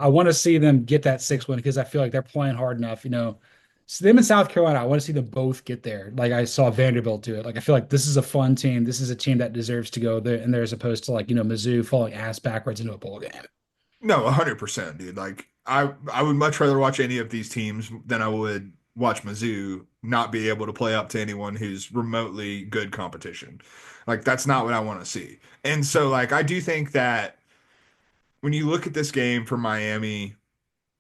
I want to see them get that 6 win because I feel like they're playing hard enough. So them in South Carolina, I want to see them both get there. Like I saw Vanderbilt do it. Like I feel like this is a fun team. This is a team that deserves to go there, and there as opposed to like Mizzou falling ass backwards into a bowl game. No, 100%, dude. Like I would much rather watch any of these teams than I would watch Mizzou not be able to play up to anyone who's remotely good competition. Like that's not what I want to see. And so like I do think that when you look at this game for Miami,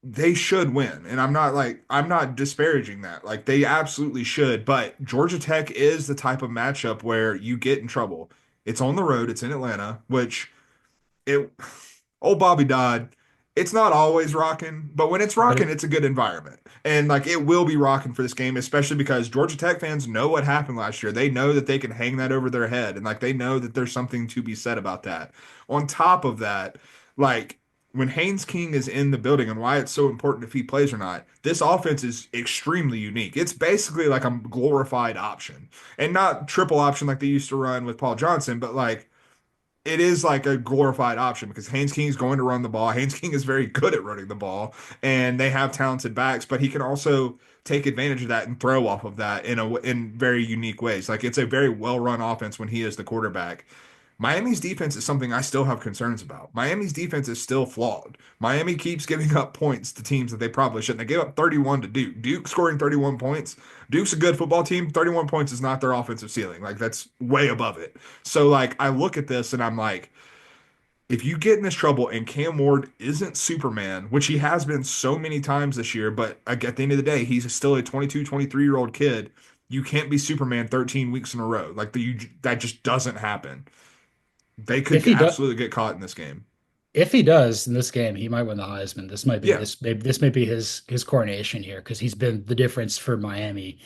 they should win. And I'm not disparaging that. Like they absolutely should, but Georgia Tech is the type of matchup where you get in trouble. It's on the road, it's in Atlanta, which it old Bobby Dodd, it's not always rocking, but when it's But rocking, it's a good environment. And like it will be rocking for this game, especially because Georgia Tech fans know what happened last year. They know that they can hang that over their head and like they know that there's something to be said about that. On top of that, like when Haynes King is in the building and why it's so important if he plays or not, this offense is extremely unique. It's basically like a glorified option and not triple option like they used to run with Paul Johnson, but like it is like a glorified option because Haynes King is going to run the ball. Haynes King is very good at running the ball, and they have talented backs, but he can also take advantage of that and throw off of that in very unique ways. Like it's a very well-run offense when he is the quarterback. Miami's defense is something I still have concerns about. Miami's defense is still flawed. Miami keeps giving up points to teams that they probably shouldn't. They gave up 31 to Duke. Duke scoring 31 points. Duke's a good football team. 31 points is not their offensive ceiling. Like that's way above it. So like I look at this and I'm like, if you get in this trouble and Cam Ward isn't Superman, which he has been so many times this year, but at the end of the day, he's still a 22, 23-year-old kid. You can't be Superman 13 weeks in a row. That just doesn't happen. They If could he does, absolutely get caught in this game. if he does in this game, he might win the Heisman. Yeah. This may be his coronation here because he's been the difference for Miami.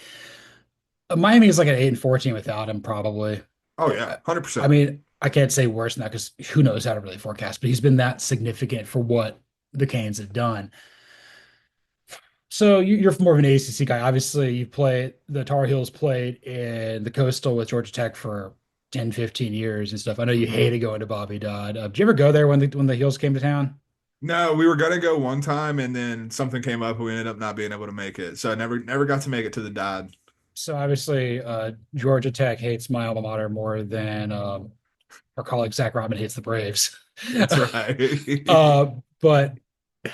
Miami is like an 8-14 without him, probably. Oh yeah, I 100%. mean, I can't say worse than that because who knows how to really forecast, but he's been that significant for what the Canes have done. So you're more of an ACC guy. Obviously, you played the Tar Heels played in the Coastal with Georgia Tech for 10, 15 years and stuff. I know you Mhm. hated going to Bobby Dodd. Did you ever go there when the Heels came to town? No, we were gonna go one time and then something came up and we ended up not being able to make it. So I never got to make it to the Dod. So obviously, Georgia Tech hates my alma mater more than our colleague Zach Rodman hates the Braves. That's right. uh, but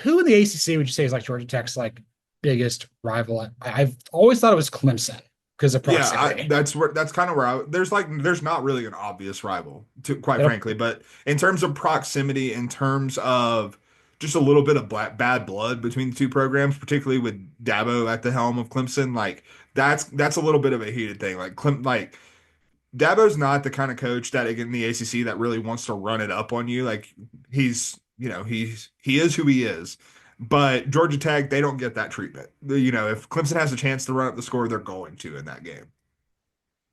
who in the ACC would you say is like Georgia Tech's like biggest rival? I've always thought it was Clemson because of Yeah, proximity. that's kind of where there's not really an obvious rival to quite They don't, frankly, but in terms of proximity, in terms of just a little bit of bad blood between the two programs, particularly with Dabo at the helm of Clemson, like that's a little bit of a heated thing. Like Dabo's not the kind of coach that in the ACC that really wants to run it up on you. Like he is who he is. But Georgia Tech, they don't get that treatment. If Clemson has a chance to run up the score, they're going to in that game.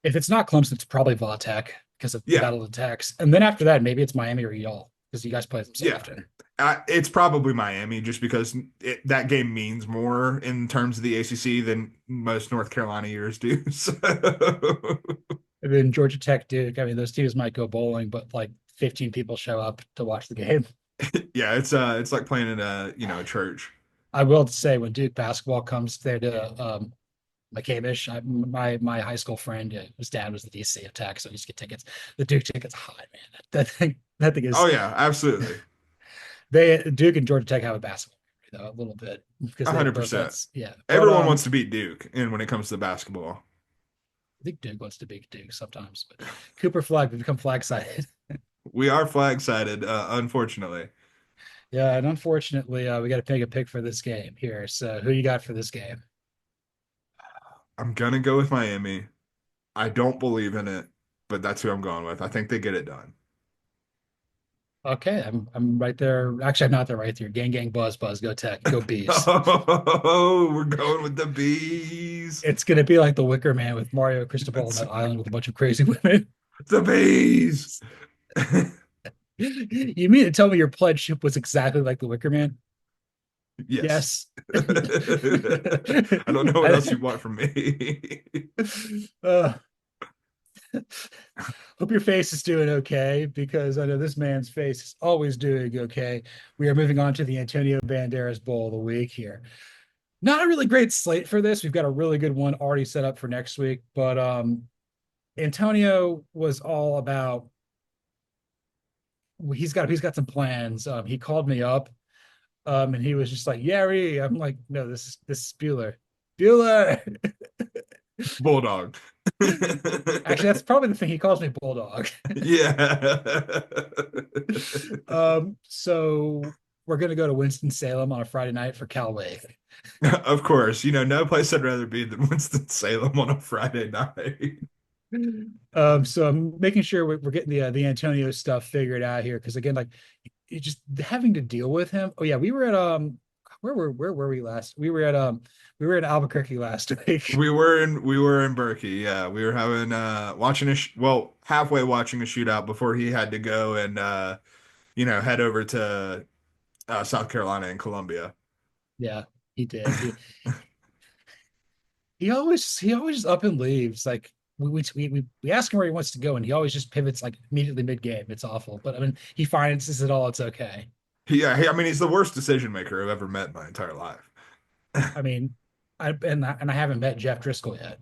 if it's not Clemson, it's probably Va Tech because of the Yeah, Battle of the Techs. And then after that, maybe it's Miami or y'all because you guys play them so yeah. often. It's probably Miami just because that game means more in terms of the ACC than most North Carolina years do. So, And then Georgia Tech, Duke. I mean, those teams might go bowling, but like 15 people show up to watch the game. yeah, it's like playing in a church. I will say when Duke basketball comes there to McCamish, my high school friend, his dad was the DC of Tech, so he used to get tickets. The Duke tickets high, man. That thing Oh is yeah, absolutely. they Duke and Georgia Tech have a basketball though, a little bit because they both 100%. that's yeah. But Everyone wants to beat Duke, and when it comes to basketball, I think Duke wants to beat Duke sometimes. But Cooper Flag, we become flag sided. we are flag sided, unfortunately. Yeah, and unfortunately, we got to take a pick for this game here. So who you got for this game? I'm gonna go with Miami. I don't believe in it, but that's who I'm going with. I think they get it done. Okay, I'm right there. Actually, I'm not there right there. Gang, gang, buzz, buzz. Go Tech, go Bees. Oh, we're going with the bees. It's gonna be like the Wicker Man with Mario Cristobal on That's that island with a bunch of crazy women. the bees. You mean to tell me your pledge ship was exactly like the Wicker Man? Yes. Yes. I don't know what else you want from me. uh, hope your face is doing okay because I know this man's face is always doing okay. We are moving on to the Antonio Banderas Bowl of the week here. Not a really great slate for this. We've got a really good one already set up for next week, but Antonio was all about he's got some plans. He called me up and he was just like, Yari. I'm like, no, this is Bueller. Bueller. Bulldog. Actually, that's probably the thing. He calls me Bulldog. Yeah. So we're gonna go to Winston-Salem on a Friday night for Cal Wave. Of course, no place I'd rather be than Winston-Salem on a Friday night. So I'm making sure we're getting the Antonio stuff figured out here because again, like you just having to deal with him. Oh yeah, we were at where were we last? We were in Albuquerque last week. We were in Berkey. Yeah, we were having watching halfway watching a shootout before he had to go and head over to South Carolina and Columbia. Yeah, he did. He always just up and leaves. Like we ask him where he wants to go, and he always just pivots like immediately mid game. It's awful, but I mean he finances it all. It's okay. I mean, he's the worst decision maker I've ever met in my entire life. I mean, I haven't met Jeff Driscoll yet.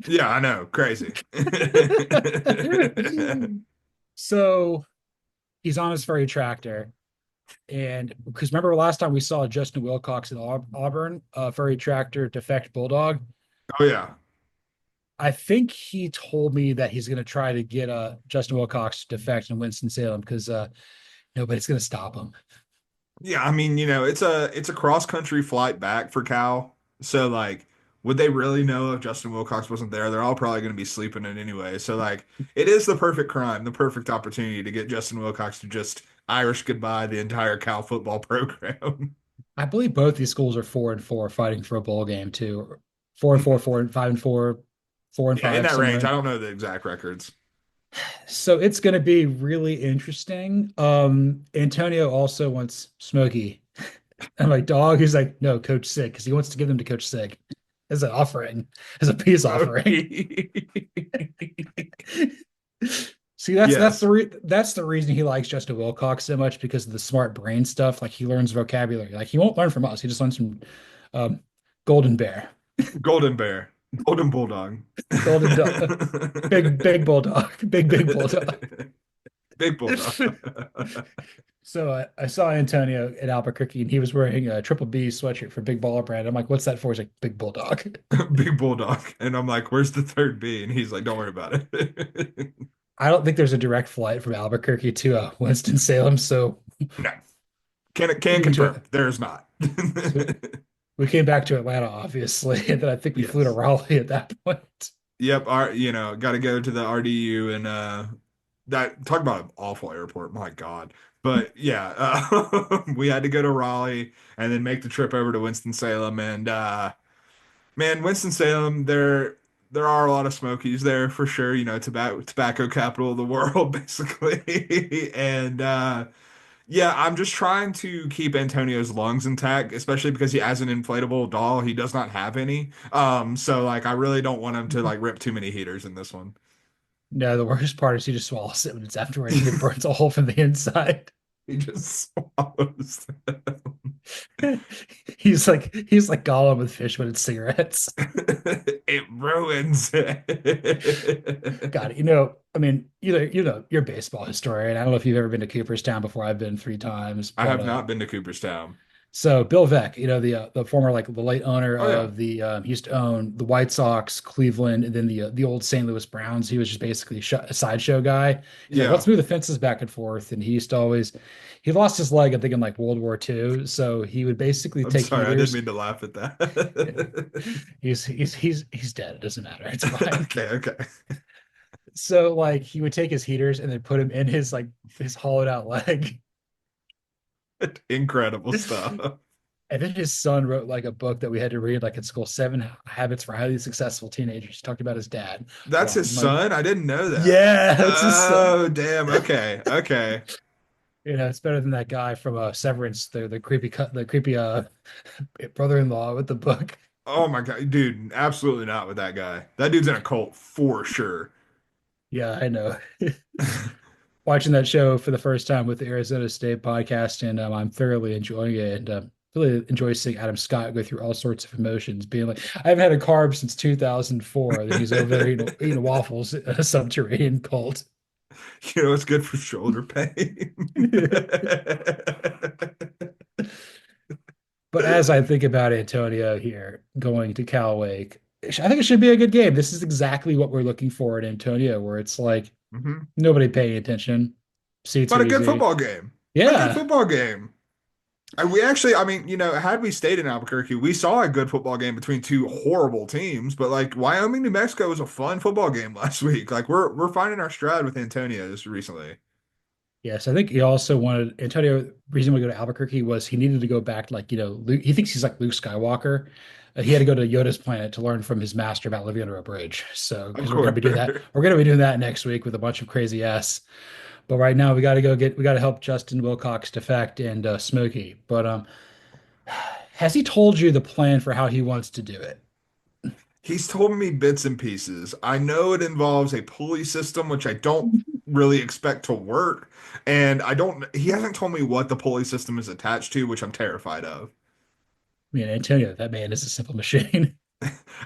Yeah, I know, crazy. So he's on his furry tractor, and because remember last time we saw Justin Wilcox in Auburn, furry tractor defect bulldog. Oh yeah, I think he told me that he's going to try to get Justin Wilcox to defect in Winston Salem because Nobody's going to stop him. Yeah, I mean, it's a cross country flight back for Cal. So like, would they really know if Justin Wilcox wasn't there? They're all probably going to be sleeping in anyway. So like, it is the perfect crime, the perfect opportunity to get Justin Wilcox to just Irish goodbye the entire Cal football program. I believe both these schools are 4-4 fighting for a bowl game too. 4-4, Mhm. 4-5-4, four and Yeah, in five that range. I somewhere. don't know the exact records. So it's going to be really interesting. Antonio also wants Smokey. I'm like, dog. He's like, no, Coach Sig, because he wants to give them to Coach Sig as an offering, as a peace offering. Smokey. See, that's Yes. that's the reason he likes Justin Wilcox so much because of the smart brain stuff. Like he learns vocabulary. Like he won't learn from us. He just learns from um, Golden Bear, Golden Bear. Golden Bulldog. Golden Dog, big bulldog, big bulldog. Big Bulldog. So I saw Antonio at Albuquerque, and he was wearing a Triple B sweatshirt for Big Baller Brand. I'm like, "What's that for?" He's like, "Big Bulldog." Big Bulldog. And I'm like, where's the third B? And he's like, don't worry about it. I don't think there's a direct flight from Albuquerque to Winston-Salem, so No. Can we went confirm. to There is not. so we came back to Atlanta, obviously, and then I think we flew to Yes. Raleigh at that point. Yep. Got to go to the RDU and that talk about an awful airport. My God. But yeah, we had to go to Raleigh and then make the trip over to Winston-Salem. And man, Winston-Salem, there are a lot of Smokies there for sure. Tobacco capital of the world, basically. And yeah, I'm just trying to keep Antonio's lungs intact, especially because he has an inflatable doll. He does not have any. So like I really don't want him to like rip too many heaters in this one. No, the worst part is he just swallows it when it's afterwards and it burns a hole from the inside. He just swallows them. He's like Gollum with fish when it's cigarettes. It ruins it. God, I mean, you're a baseball historian. I don't know if you've ever been to Cooperstown before. I've been 3 times, I but have not been to Cooperstown. so Bill Veeck, the former like the late owner Oh yeah. of he used to own the White Sox, Cleveland, and then the old St. Louis Browns. He was just basically a sideshow guy. He's like, Yeah. let's move the fences back and forth, and he used to always he lost his leg, I think, in like World War II. So he would basically I'm take sorry, I didn't heaters. mean to laugh at that. He's dead. It doesn't matter. It's fine. Okay, okay. So like he would take his heaters and then put him in his hollowed out leg. Incredible stuff. And then his son wrote like a book that we had to read like at school, Seven Habits for Highly Successful Teenagers. He talked about his dad a That's lot. his I'm like, son? I didn't know that. yeah, that's his son. Oh, damn. Okay. Okay. It's better than that guy from Severance, the creepy brother-in-law with the book. Oh my God. Dude, absolutely not with that guy. That dude's in a cult for sure. Yeah, I know. Watching that show for the first time with the Arizona State podcast, and I'm thoroughly enjoying it. And really enjoy seeing Adam Scott go through all sorts of emotions, being like, I haven't had a carb since 2004. Then he's over there eating waffles in a subterranean cult. It's good for shoulder pain. But as I think about Antonio here going to Callaway, I think it should be a good game. This is exactly what we're looking for at Antonio, where it's like Mhm. nobody paying attention. Seats But are a good easy. football game. A good Yeah. football game. And we actually, I mean, had we stayed in Albuquerque, we saw a good football game between two horrible teams. But like Wyoming, New Mexico was a fun football game last week. Like we're finding our stride with Antonio just recently. Yes, I think he also wanted Antonio. Reason we go to Albuquerque was he needed to go back, like Luke, he thinks he's like Luke Skywalker. He had to go to Yoda's planet to learn from his master about living under a bridge. So Of because we're gonna course. be doing that, we're gonna be doing that next week with a bunch of crazy ass. But right now we got to help Justin Wilcox defect and Smokey. But has he told you the plan for how he wants to do it? He's told me bits and pieces. I know it involves a pulley system, which I don't really expect to work. And he hasn't told me what the pulley system is attached to, which I'm terrified of. I mean, Antonio, that man is a simple machine.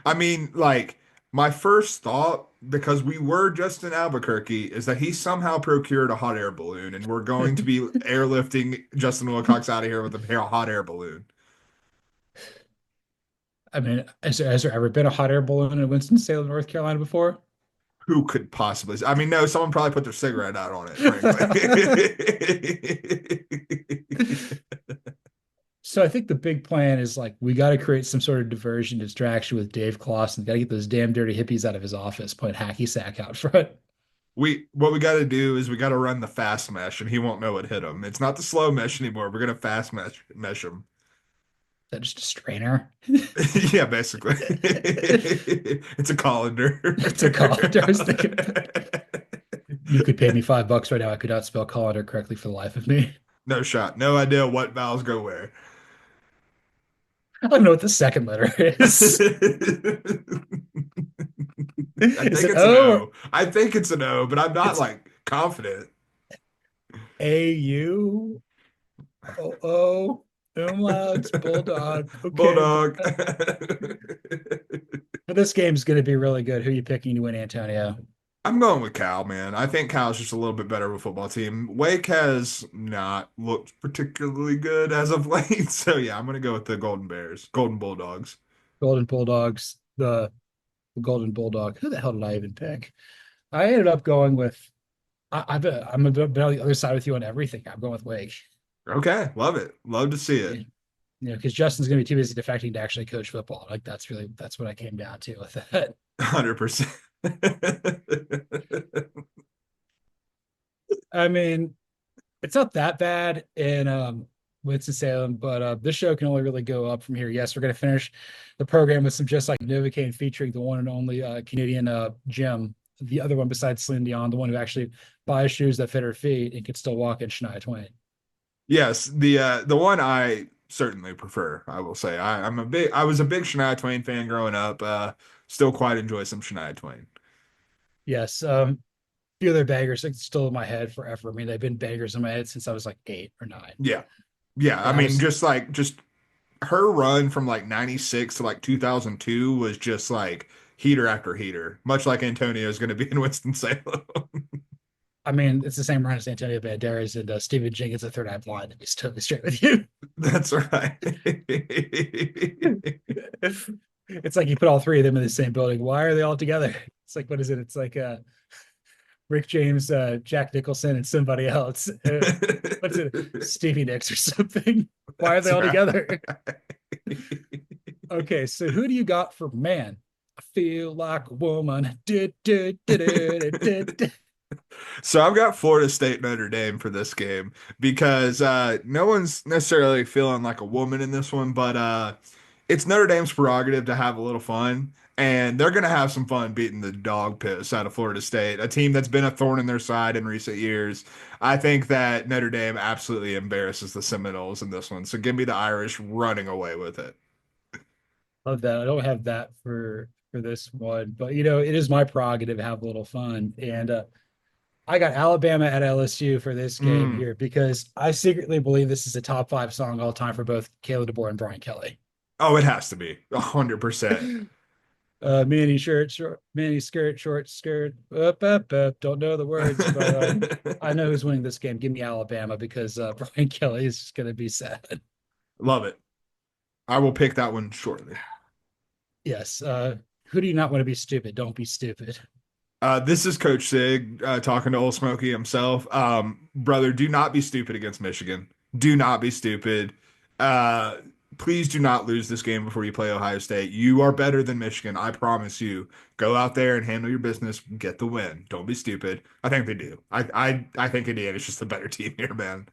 I mean, like, my first thought, because we were just in Albuquerque, is that he somehow procured a hot air balloon and we're going to be airlifting Justin Wilcox out of here with a hot air balloon. I mean, has there ever been a hot air balloon in Winston-Salem, North Carolina before? Who could possibly? I mean, no, someone probably put their cigarette out on it, frankly. So I think the big plan is like we got to create some sort of diversion distraction with Dave Clawson. Got to get those damn dirty hippies out of his office, playing hacky sack out front. What we got to do is we got to run the fast mesh, and he won't know what hit him. It's not the slow mesh anymore. We're gonna fast mesh him. Is that just a strainer? Yeah, basically. It's a colander. It's a colander. I was thinking, you could pay me $5 right now. I could not spell colander correctly for the life of me. No shot. No idea what vowels go where. I don't know what the second letter is. I Is think it it's an O or O. I think it's an O, but I'm not it's like confident. AU? Oh, umlauts, bulldog. Okay. Bulldog. But this game's going to be really good. Who are you picking to win, Antonio? I'm going with Cal, man. I think Cal's just a little bit better of a football team. Wake has not looked particularly good as of late. So yeah, I'm gonna go with the Golden Bears, Golden Bulldogs. Golden Bulldogs, the Golden Bulldog. Who the hell did I even pick? I ended up going with, I'm a bit on the other side with you on everything. I'm going with Wake. Okay, love it. Love to see it. Because Justin's going to be too busy defecting to actually coach football. Like that's what I came down to with that. 100%. I mean, it's not that bad in Winston-Salem, but this show can only really go up from here. Yes, we're going to finish the program with some Just Like Novocaine featuring the one and only Canadian Jim, the other one besides Celine Dion, the one who actually buys shoes that fit her feet and can still walk in Shania Twain. Yes, the one I certainly prefer, I will say. I was a big Shania Twain fan growing up. Still quite enjoy some Shania Twain. Yes, few of their bangers like still in my head forever. I mean, they've been bangers in my head since I was like 8 or 9. Yeah. Yeah, I Yeah, mean just her run from like 96 to like 2002 was just like heater after heater, much like Antonio is going to be in Winston-Salem. I mean, it's the same run as Antonio Banderas and Stephen Jenkins, the third eye blind, to be totally straight with you. That's right. It's like you put all three of them in the same building. Why are they all together? It's like, what is it? It's like Rick James, Jack Nicholson, and somebody else. What's it? Stevie Nicks or something. Why are they all together? Okay, so who do you got for man? I feel like a woman. So I've got Florida State Notre Dame for this game because no one's necessarily feeling like a woman in this one, but it's Notre Dame's prerogative to have a little fun, and they're going to have some fun beating the dog piss out of Florida State, a team that's been a thorn in their side in recent years. I think that Notre Dame absolutely embarrasses the Seminoles in this one, so give me the Irish running away with it. Love that. I don't have that for this one, but it is my prerogative to have a little fun. And I got Alabama at LSU for this game Mm. here because I secretly believe this is a top 5 song all time for both Kayla DeBoer and Brian Kelly. Oh, it has to be 100%. Mini shirt, short, mini skirt, short skirt. Up. Don't know the words, but I know who's winning this game. Give me Alabama because Brian Kelly is going to be sad. Love it. I will pick that one shortly. Yes. Who do you not want to be stupid? Don't be stupid. This is Coach Sig talking to Old Smoky himself. Brother, do not be stupid against Michigan. Do not be stupid. Please do not lose this game before you play Ohio State. You are better than Michigan. I promise you. Go out there and handle your business. Get the win. Don't be stupid. I think they do. I think Indiana's just the better team here, man.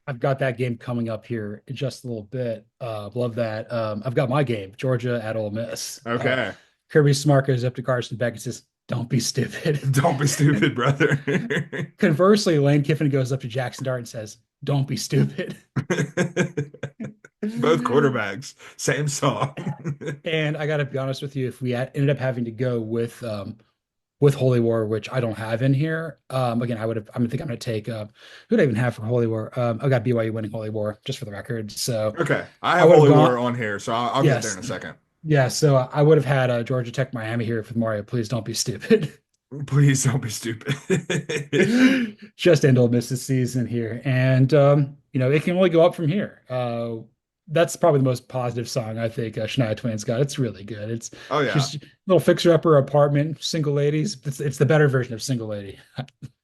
I've got that game coming up here in just a little bit. Love that. I've got my game, Georgia at Ole Miss. Okay. Kirby Smart goes up to Carson Beck and says, "Don't be stupid." Don't be stupid, brother. Conversely, Lane Kiffin goes up to Jackson Dart and says, "Don't be stupid." Both quarterbacks, same song. And I got to be honest with you, if we ended up having to go with Holy War, which I don't have in here, again, I think I'm going to take who do I even have for Holy War? I've got BYU winning Holy War just for the record. So Okay, I have Holy War on here, so I'll get there in a second. Yeah, so I would have had Georgia Tech Miami here for Mario. Please don't be stupid. Please don't be stupid. Just end Ole Miss this season here, and it can only go up from here. that's probably the most positive song I think Shania Twain's got. It's really good. It's Oh yeah, she's a little fixer-upper apartment, single ladies. It's the better version of single lady.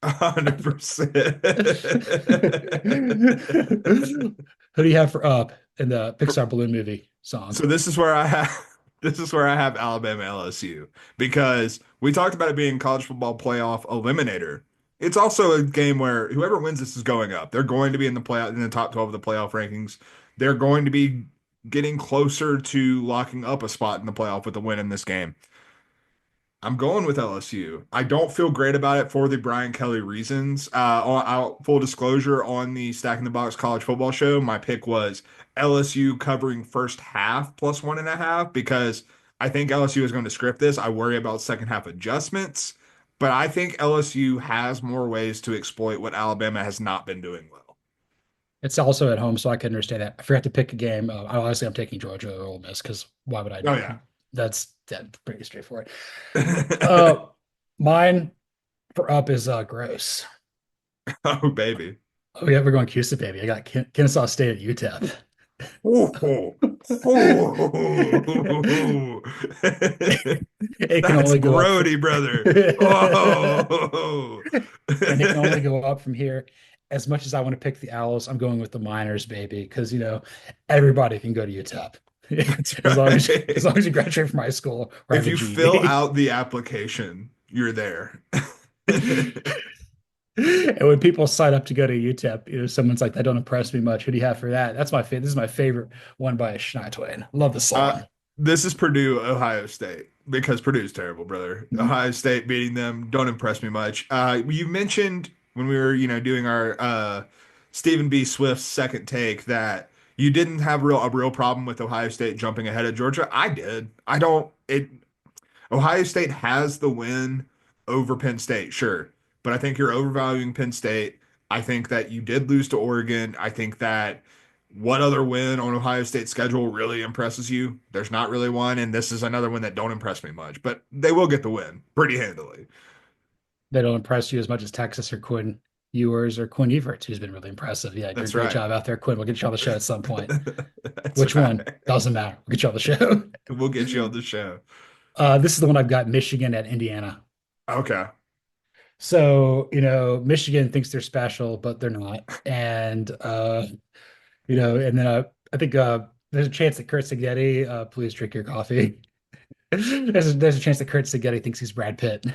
100%. Who do you have for Up in the Pixar Balloon movie song? So this is where I have Alabama LSU because we talked about it being college football playoff eliminator. It's also a game where whoever wins this is going up. They're going to be in the playoff in the top 12 of the playoff rankings. They're going to be getting closer to locking up a spot in the playoff with a win in this game. I'm going with LSU. I don't feel great about it for the Brian Kelly reasons. Full disclosure on the Stack in the Box college football show, my pick was LSU covering first half plus 1.5 because I think LSU is going to script this. I worry about second half adjustments, but I think LSU has more ways to exploit what Alabama has not been doing well. It's also at home, so I can understand that. I forgot to pick a game. Obviously, I'm taking Georgia or Ole Miss because why would I? Oh yeah. That's pretty straightforward. Uh, Mine for Up is gross. Oh baby. Oh yeah, we're going CUSA, baby. I got Kennesaw State at UTEP. Oh, oh. It can That's only go up grody, from brother. Oh. and it can only go up from here. As much as I want to pick the Owls, I'm going with the Miners, baby, because everybody can go to UTEP That's as right. long as you graduate from high school or If have a you fill GED. out the application, you're there. And when people sign up to go to UTEP, someone's like, "That don't impress me much. Who do you have for that?" That's my favorite. This is my favorite one by Shania Twain. Love the Uh, song. this is Purdue, Ohio State, because Purdue's terrible, brother. Ohio State beating them don't impress me much. You mentioned when we were, doing our Stephen B. Swift's second take that you didn't have a real problem with Ohio State jumping ahead of Georgia. I did. I don't. Ohio State has the win over Penn State, sure. But I think you're overvaluing Penn State. I think that you did lose to Oregon. I think that what other win on Ohio State's schedule really impresses you? There's not really one, and this is another one that don't impress me much, but they will get the win pretty handily. They don't impress you as much as Texas or Quinn Ewers or Quinn Everts, who's been really impressive. Yeah, you're a That's great right. job out there, Quinn. We'll get you on the show at some point. That's Which one? right. Doesn't matter. We'll get you on the show. We'll get you on the show. This is the one I've got Michigan at Indiana. Okay. So, Michigan thinks they're special, but they're not. And then I think there's a chance that Kurt Signetti, please drink your coffee. There's a chance that Kurt Signetti thinks he's Brad Pitt.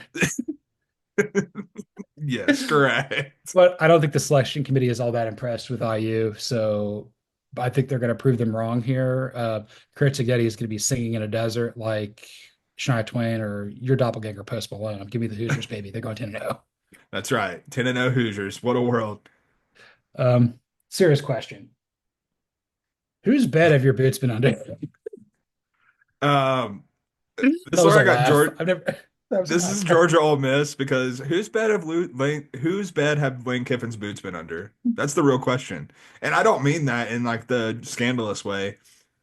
Yes, correct. But I don't think the selection committee is all that impressed with IU. So I think they're going to prove them wrong here. Kurt Signetti is going to be singing in a desert like Shania Twain or your doppelganger Post Malone. Give me the Hoosiers, baby. They're going 10-0. That's right. 10-0 Hoosiers. What a world. Serious question. Whose bed have your boots been under? Um, this That is was where a I got laugh. George. I've never. That was a This is laugh. Georgia Ole Miss because whose bed have Lane Kiffin's boots been under? That's the real question. And I don't mean that in like the scandalous way.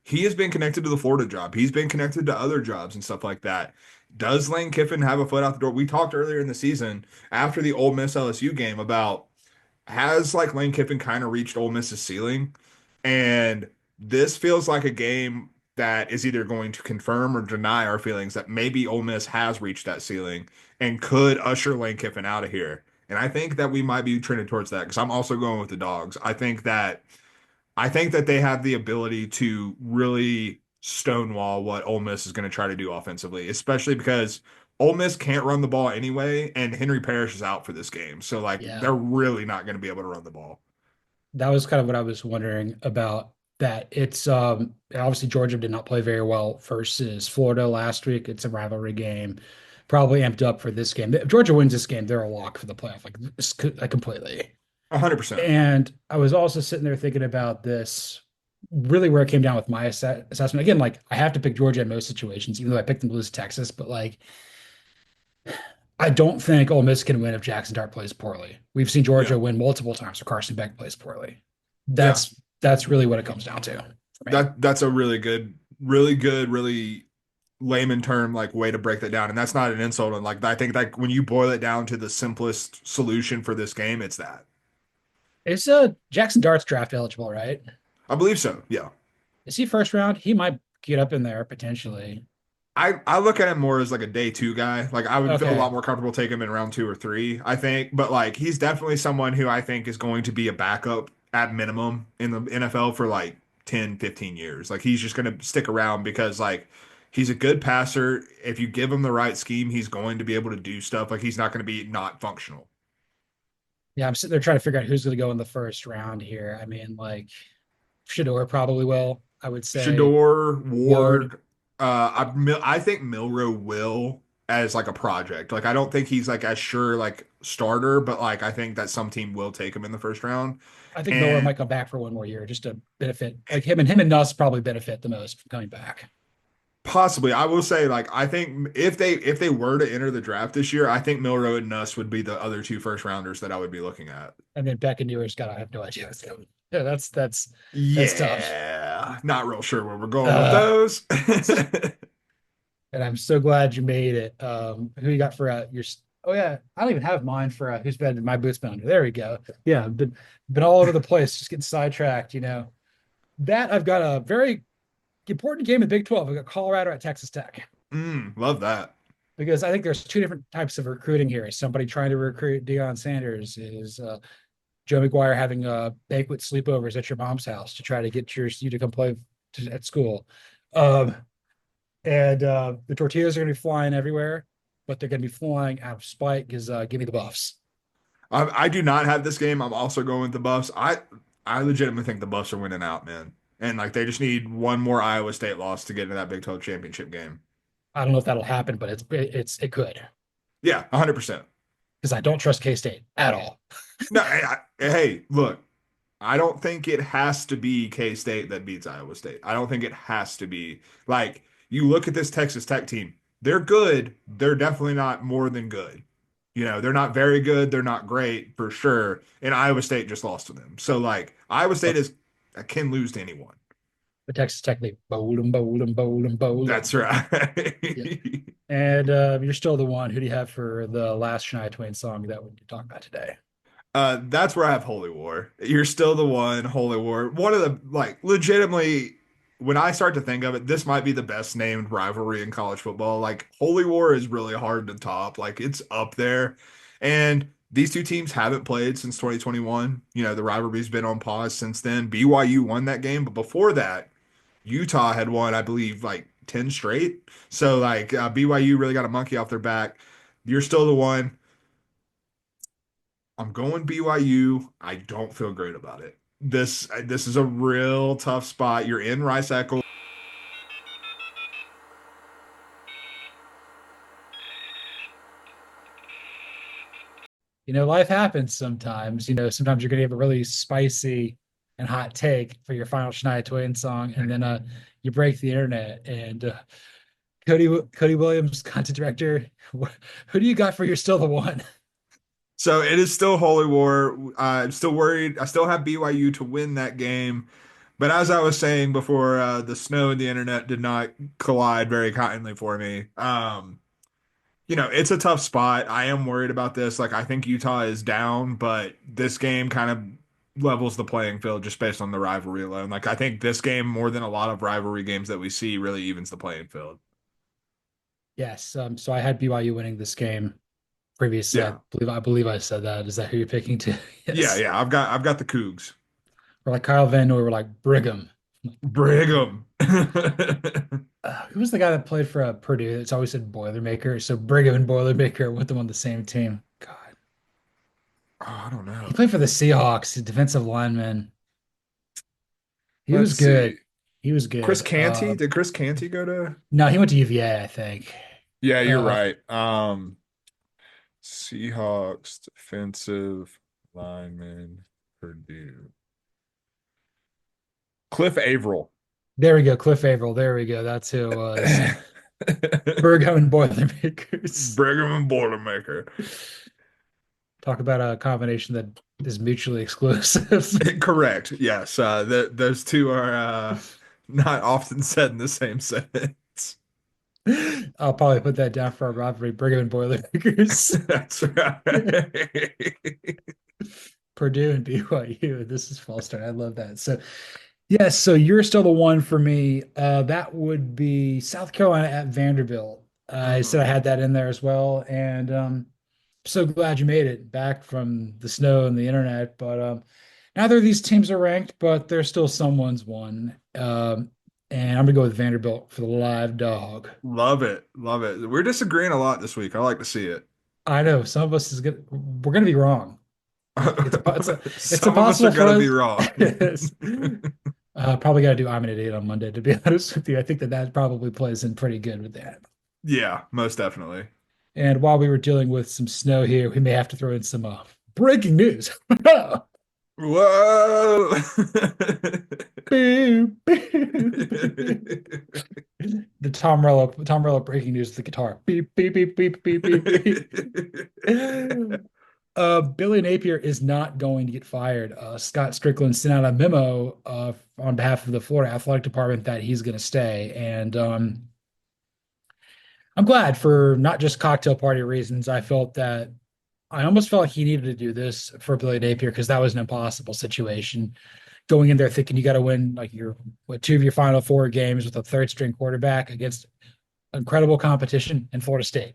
He has been connected to the Florida job. He's been connected to other jobs and stuff like that. Does Lane Kiffin have a foot out the door? We talked earlier in the season after the Ole Miss LSU game about has like Lane Kiffin kind of reached Ole Miss's ceiling? And this feels like a game that is either going to confirm or deny our feelings that maybe Ole Miss has reached that ceiling and could usher Lane Kiffin out of here. And I think that we might be trending towards that because I'm also going with the dogs. I think that they have the ability to really stonewall what Ole Miss is going to try to do offensively, especially because Ole Miss can't run the ball anyway, and Henry Parrish is out for this game. So like Yeah, they're really not going to be able to run the ball. that was kind of what I was wondering about that. It's obviously Georgia did not play very well versus Florida last week. It's a rivalry game. Probably amped up for this game. If Georgia wins this game, they're a lock for the playoff, like completely. 100%. And I was also sitting there thinking about this, really where it came down with my assessment. Again, like I have to pick Georgia in most situations, even though I picked them to lose to Texas. But like, I don't think Ole Miss can win if Jackson Dart plays poorly. We've seen Yeah. Georgia win multiple times if Carson Beck plays poorly. Yeah. That's really what it comes down to for me. That's a really good, really layman term like way to break that down. And that's not an insult. And like I think that when you boil it down to the simplest solution for this game, it's that. It's Jackson Dart's draft eligible, right? I believe so. Yeah. Is he first round? He might get up in there potentially. I look at him more as like a day two guy. Like I would feel a Okay. lot more comfortable taking him in round two or three, I think. But like he's definitely someone who I think is going to be a backup at minimum in the NFL for like 10, 15 years. Like he's just going to stick around because like he's a good passer. If you give him the right scheme, he's going to be able to do stuff. Like he's not going to be not functional. Yeah, I'm sitting there trying to figure out who's going to go in the first round here. I mean, like Shador probably will. I would say Shador, Ward. Ward, I think Milrow will as like a project. Like I don't think he's like as sure like starter, but like I think that some team will take him in the first round. I think Miller And might come back for one more year just to benefit. Like him and Nuss probably benefit the most from coming back. possibly I will say like I think if they were to enter the draft this year, I think Milrow and Nuss would be the other two first rounders that I would be looking at. And then Beck and Newer's got I have no idea what's going. Yeah, that's tough. Yeah, not real sure where we're going with Uh, those. and I'm so glad you made it. Who you got for your? Oh yeah, I don't even have mine for who's been my boots been under. There we go. Yeah, been all over the place, just getting sidetracked. That I've got a very important game in Big 12. I've got Colorado at Texas Tech Love that. because I think there's two different types of recruiting here. Somebody trying to recruit Deion Sanders is Joe McGuire having banquet sleepovers at your mom's house to try to get you to come play at school. Um, and the tortillas are going to be flying everywhere, but they're going to be flying out of spite because give me the Buffs. I do not have this game. I'm also going with the Buffs. I legitimately think the Buffs are winning out, man. And like they just need one more Iowa State loss to get into that Big 12 championship game. I don't know if that'll happen, but it could Yeah, 100%. because I don't trust K State at all. No, hey, look, I don't think it has to be K-State that beats Iowa State. I don't think it has to be. Like, you look at this Texas Tech team, they're good. They're definitely not more than good. They're not very good. They're not great for sure. And Iowa State just lost to them. So, like, Iowa State But, is can lose to anyone. but Texas Tech, they bowl them, bowl them, bowl them, bowl That's them. right. Yeah. And you're still the one. Who do you have for the last Shania Twain song that we talk about today? That's where I have Holy War. You're still the one, Holy War. One of the like legitimately when I start to think of it, this might be the best named rivalry in college football. Like Holy War is really hard to top. Like it's up there. And these two teams haven't played since 2021. The rivalry's been on pause since then. BYU won that game, but before that, Utah had won, I believe, like 10 straight. So like BYU really got a monkey off their back. You're still the one. I'm going BYU. I don't feel great about it. This is a real tough spot. You're in Rice Eccles. Life happens sometimes. Sometimes you're going to have a really spicy and hot take for your final Shania Twain song, and then you break the internet. And Cody Williams, content director, who do you got for You're Still the One? So it is still Holy War. I'm still worried. I still have BYU to win that game. But as I was saying before, the snow and the internet did not collide very kindly for me. It's a tough spot. I am worried about this. Like, I think Utah is down, but this game kind of levels the playing field just based on the rivalry alone. Like, I think this game, more than a lot of rivalry games that we see, really evens the playing field. Yes. So I had BYU winning this game previously. I Yeah. believe I said that. Is that who you're picking to? Yeah, Yes. yeah. I've got the Cougs. Or like Kyle Van Noy, we're like Brigham. Brigham. Who was the guy that played for Purdue? It's always said Boilermaker. So Brigham and Boilermaker with them on the same team. God, Oh, I don't he know. played for the Seahawks, defensive lineman. He was Let's see. good. He was Chris good. Canty? Did Chris Canty go to? No, he went to UVA, I think. Yeah, you're Uh, right. Seahawks defensive lineman, Purdue. Cliff Averill. there we go. Cliff Averill. There we go. That's who it was. Brigham and Boilermakers. Brigham and Boilermaker. Talk about a combination that is mutually exclusive. Correct. Yes. Those two are not often said in the same sentence. I'll probably put that down for our rivalry. Brigham and Boilermakers. That's right. Purdue and BYU. This is false start. I love that. So Yes, so you're still the one for me. That would be South Carolina at Vanderbilt. I said I Mm. had that in there as well, and so glad you made it back from the snow and the internet. But neither of these teams are ranked, but there's still someone's one. And I'm gonna go with Vanderbilt for the live dog. Love it. Love it. We're disagreeing a lot this week. I like to see it. I know some of us is gonna we're gonna be wrong. It's Some of us are impossible for gonna be us. wrong. Probably got to do I'm an idiot on Monday, to be honest with you. I think that probably plays in pretty good with that. Yeah, most definitely. And while we were dealing with some snow here, we may have to throw in some breaking news. Whoa. Boom, boom, boom. The Tom Morello breaking news with the guitar. Beep, beep, beep, beep, beep, beep, beep. Billy Napier is not going to get fired. Scott Strickland sent out a memo on behalf of the Florida Athletic Department that he's going to stay. And I'm glad for not just cocktail party reasons. I almost felt like he needed to do this for Billy Napier because that was an impossible situation. Going in there thinking you got to win like two of your final four games with a third string quarterback against incredible competition in Florida State.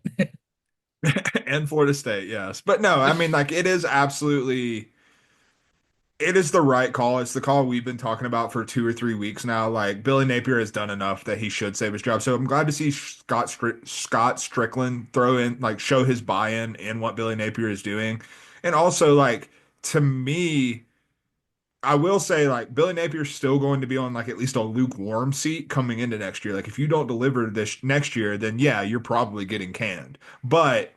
And Florida State, yes. But no, I mean, like, it is the right call. It's the call we've been talking about for 2 or 3 weeks now. Like, Billy Napier has done enough that he should save his job. So I'm glad to see Scott Strickland throw in, like, show his buy-in in what Billy Napier is doing. And also, like, to me, I will say, like, Billy Napier's still going to be on, like, at least a lukewarm seat coming into next year. Like, if you don't deliver this next year, then yeah, you're probably getting canned. But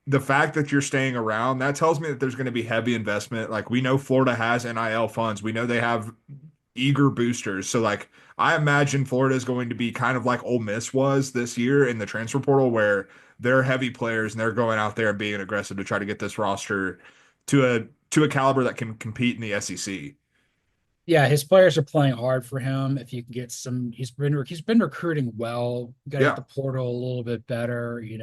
the fact that you're staying around, that tells me that there's going to be heavy investment. Like, we know Florida has NIL funds. We know they have eager boosters. So, like, I imagine Florida is going to be kind of like Ole Miss was this year in the transfer portal, where they're heavy players and they're going out there and being aggressive to try to get this roster to a caliber that can compete in the SEC. Yeah, his players are playing hard for him. If you can get he's been recruiting well. You got to hit Yeah. the portal a little bit better. You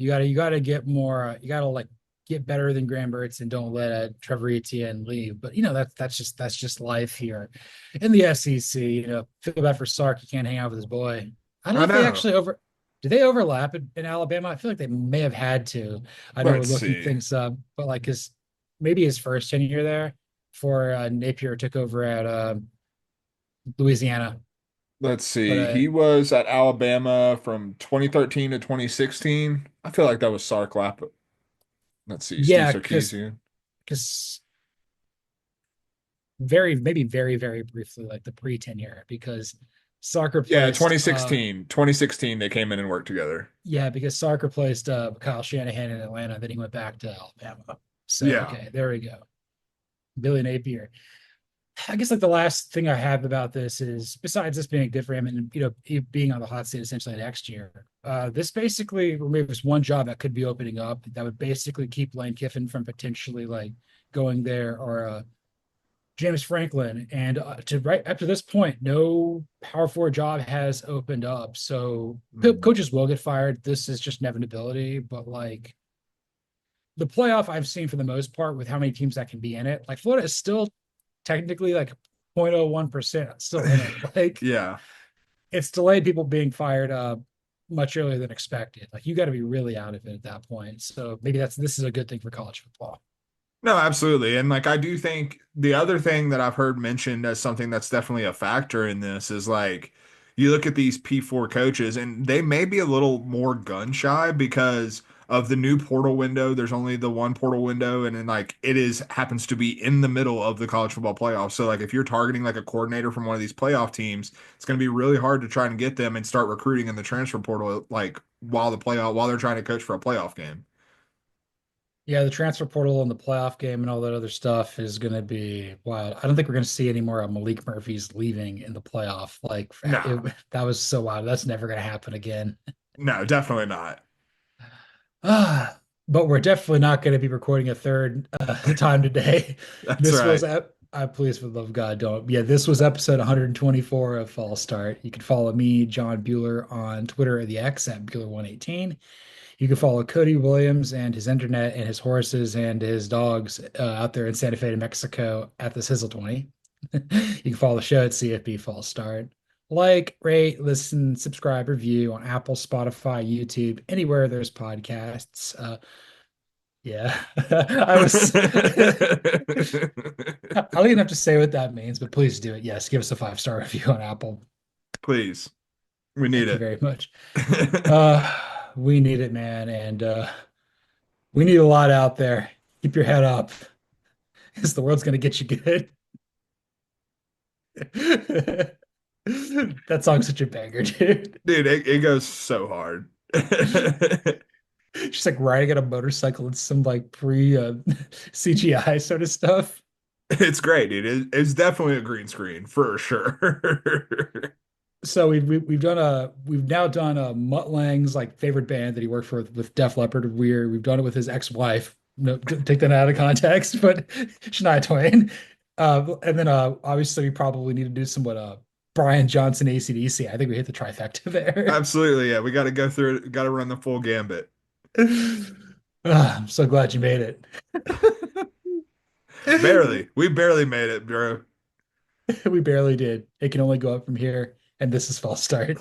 got to get more. You got to like get better than Graham Mertz and don't let Trevor Etienne leave. But that's just life here in the SEC. Feel bad for Sark. He can't hang out with his boy. I don't know I if they know. actually over. Did they overlap in Alabama? I feel like they may have had to. I know we're Let's looking see. things up, but like maybe his first tenure there before Napier took over at Louisiana. Let's But see. He was at Alabama from 2013 to 2016. I feel like that was Let's see. Steve yeah, because Sarkisian. because maybe very very briefly like the pre-tenure because Sark Yeah, replaced 2016. 2016, they came in and worked together. yeah because Sark replaced Kyle Shanahan in Atlanta. Then he went back to Alabama. So Yeah. okay, there we go. Billy Napier. I guess like the last thing I have about this is besides this being good for him and being on the hot seat essentially next year, this basically removes one job that could be opening up that would basically keep Lane Kiffin from potentially like going there or James Franklin. And to right up to this point, no power forward job has opened up. So Mm. coaches will get fired. This is just inevitability, but like the playoff I've seen for the most part with how many teams that can be in it, like Florida is still technically like 0.01% still in it. Like Yeah. it's delayed people being fired much earlier than expected. Like you got to be really out of it at that point. So maybe this is a good thing for college football. No, absolutely. And like I do think the other thing that I've heard mentioned as something that's definitely a factor in this is like you look at these P4 coaches and they may be a little more gun shy because of the new portal window. There's only the one portal window and then like it is happens to be in the middle of the college football playoffs. So like if you're targeting like a coordinator from one of these playoff teams, it's going to be really hard to try and get them and start recruiting in the transfer portal like while they're trying to coach for a playoff game. Yeah, the transfer portal and the playoff game and all that other stuff is going to be wild. I don't think we're going to see any more of Malik Murphy's leaving in the playoff. Like No. that was so wild. That's never going to happen again. No, definitely not. But we're definitely not going to be recording a third time today. That's This was right. ep I please for the love of God don't. Yeah, this was episode 124 of Fall Start. You can follow me, John Buhler, on Twitter or the X at Buhler118. You can follow Cody Williams and his internet and his horses and his dogs out there in Santa Fe, New Mexico at the Sizzle 20. You can follow the show at CFB False Start. Like, rate, listen, subscribe, review on Apple, Spotify, YouTube, anywhere there's podcasts. Yeah, I was. I don't even have to say what that means, but please do it. Yes, give us a 5-star review on Apple. Please, we need Thank you it. very much. Uh, we need it, man, and we need a lot out there. Keep your head up, because the world's gonna get you good. That song's such a banger, dude. Dude, it goes so hard. She's like riding on a motorcycle and some like pre CGI sort of stuff. It's great, dude. It's definitely a green screen for sure. So we've now done a Mutt Lang's like favorite band that he worked for with Def Leppard. We've done it with his ex-wife. No, take that out of context, but Shania Twain. And then obviously we probably need to do some what Brian Johnson AC/DC. I think we hit the trifecta there. Absolutely, yeah. We got to go through it, got to run the full gambit. I'm so glad you made it. Barely. We barely made it, bro. We barely did. It can only go up from here, and this is false start.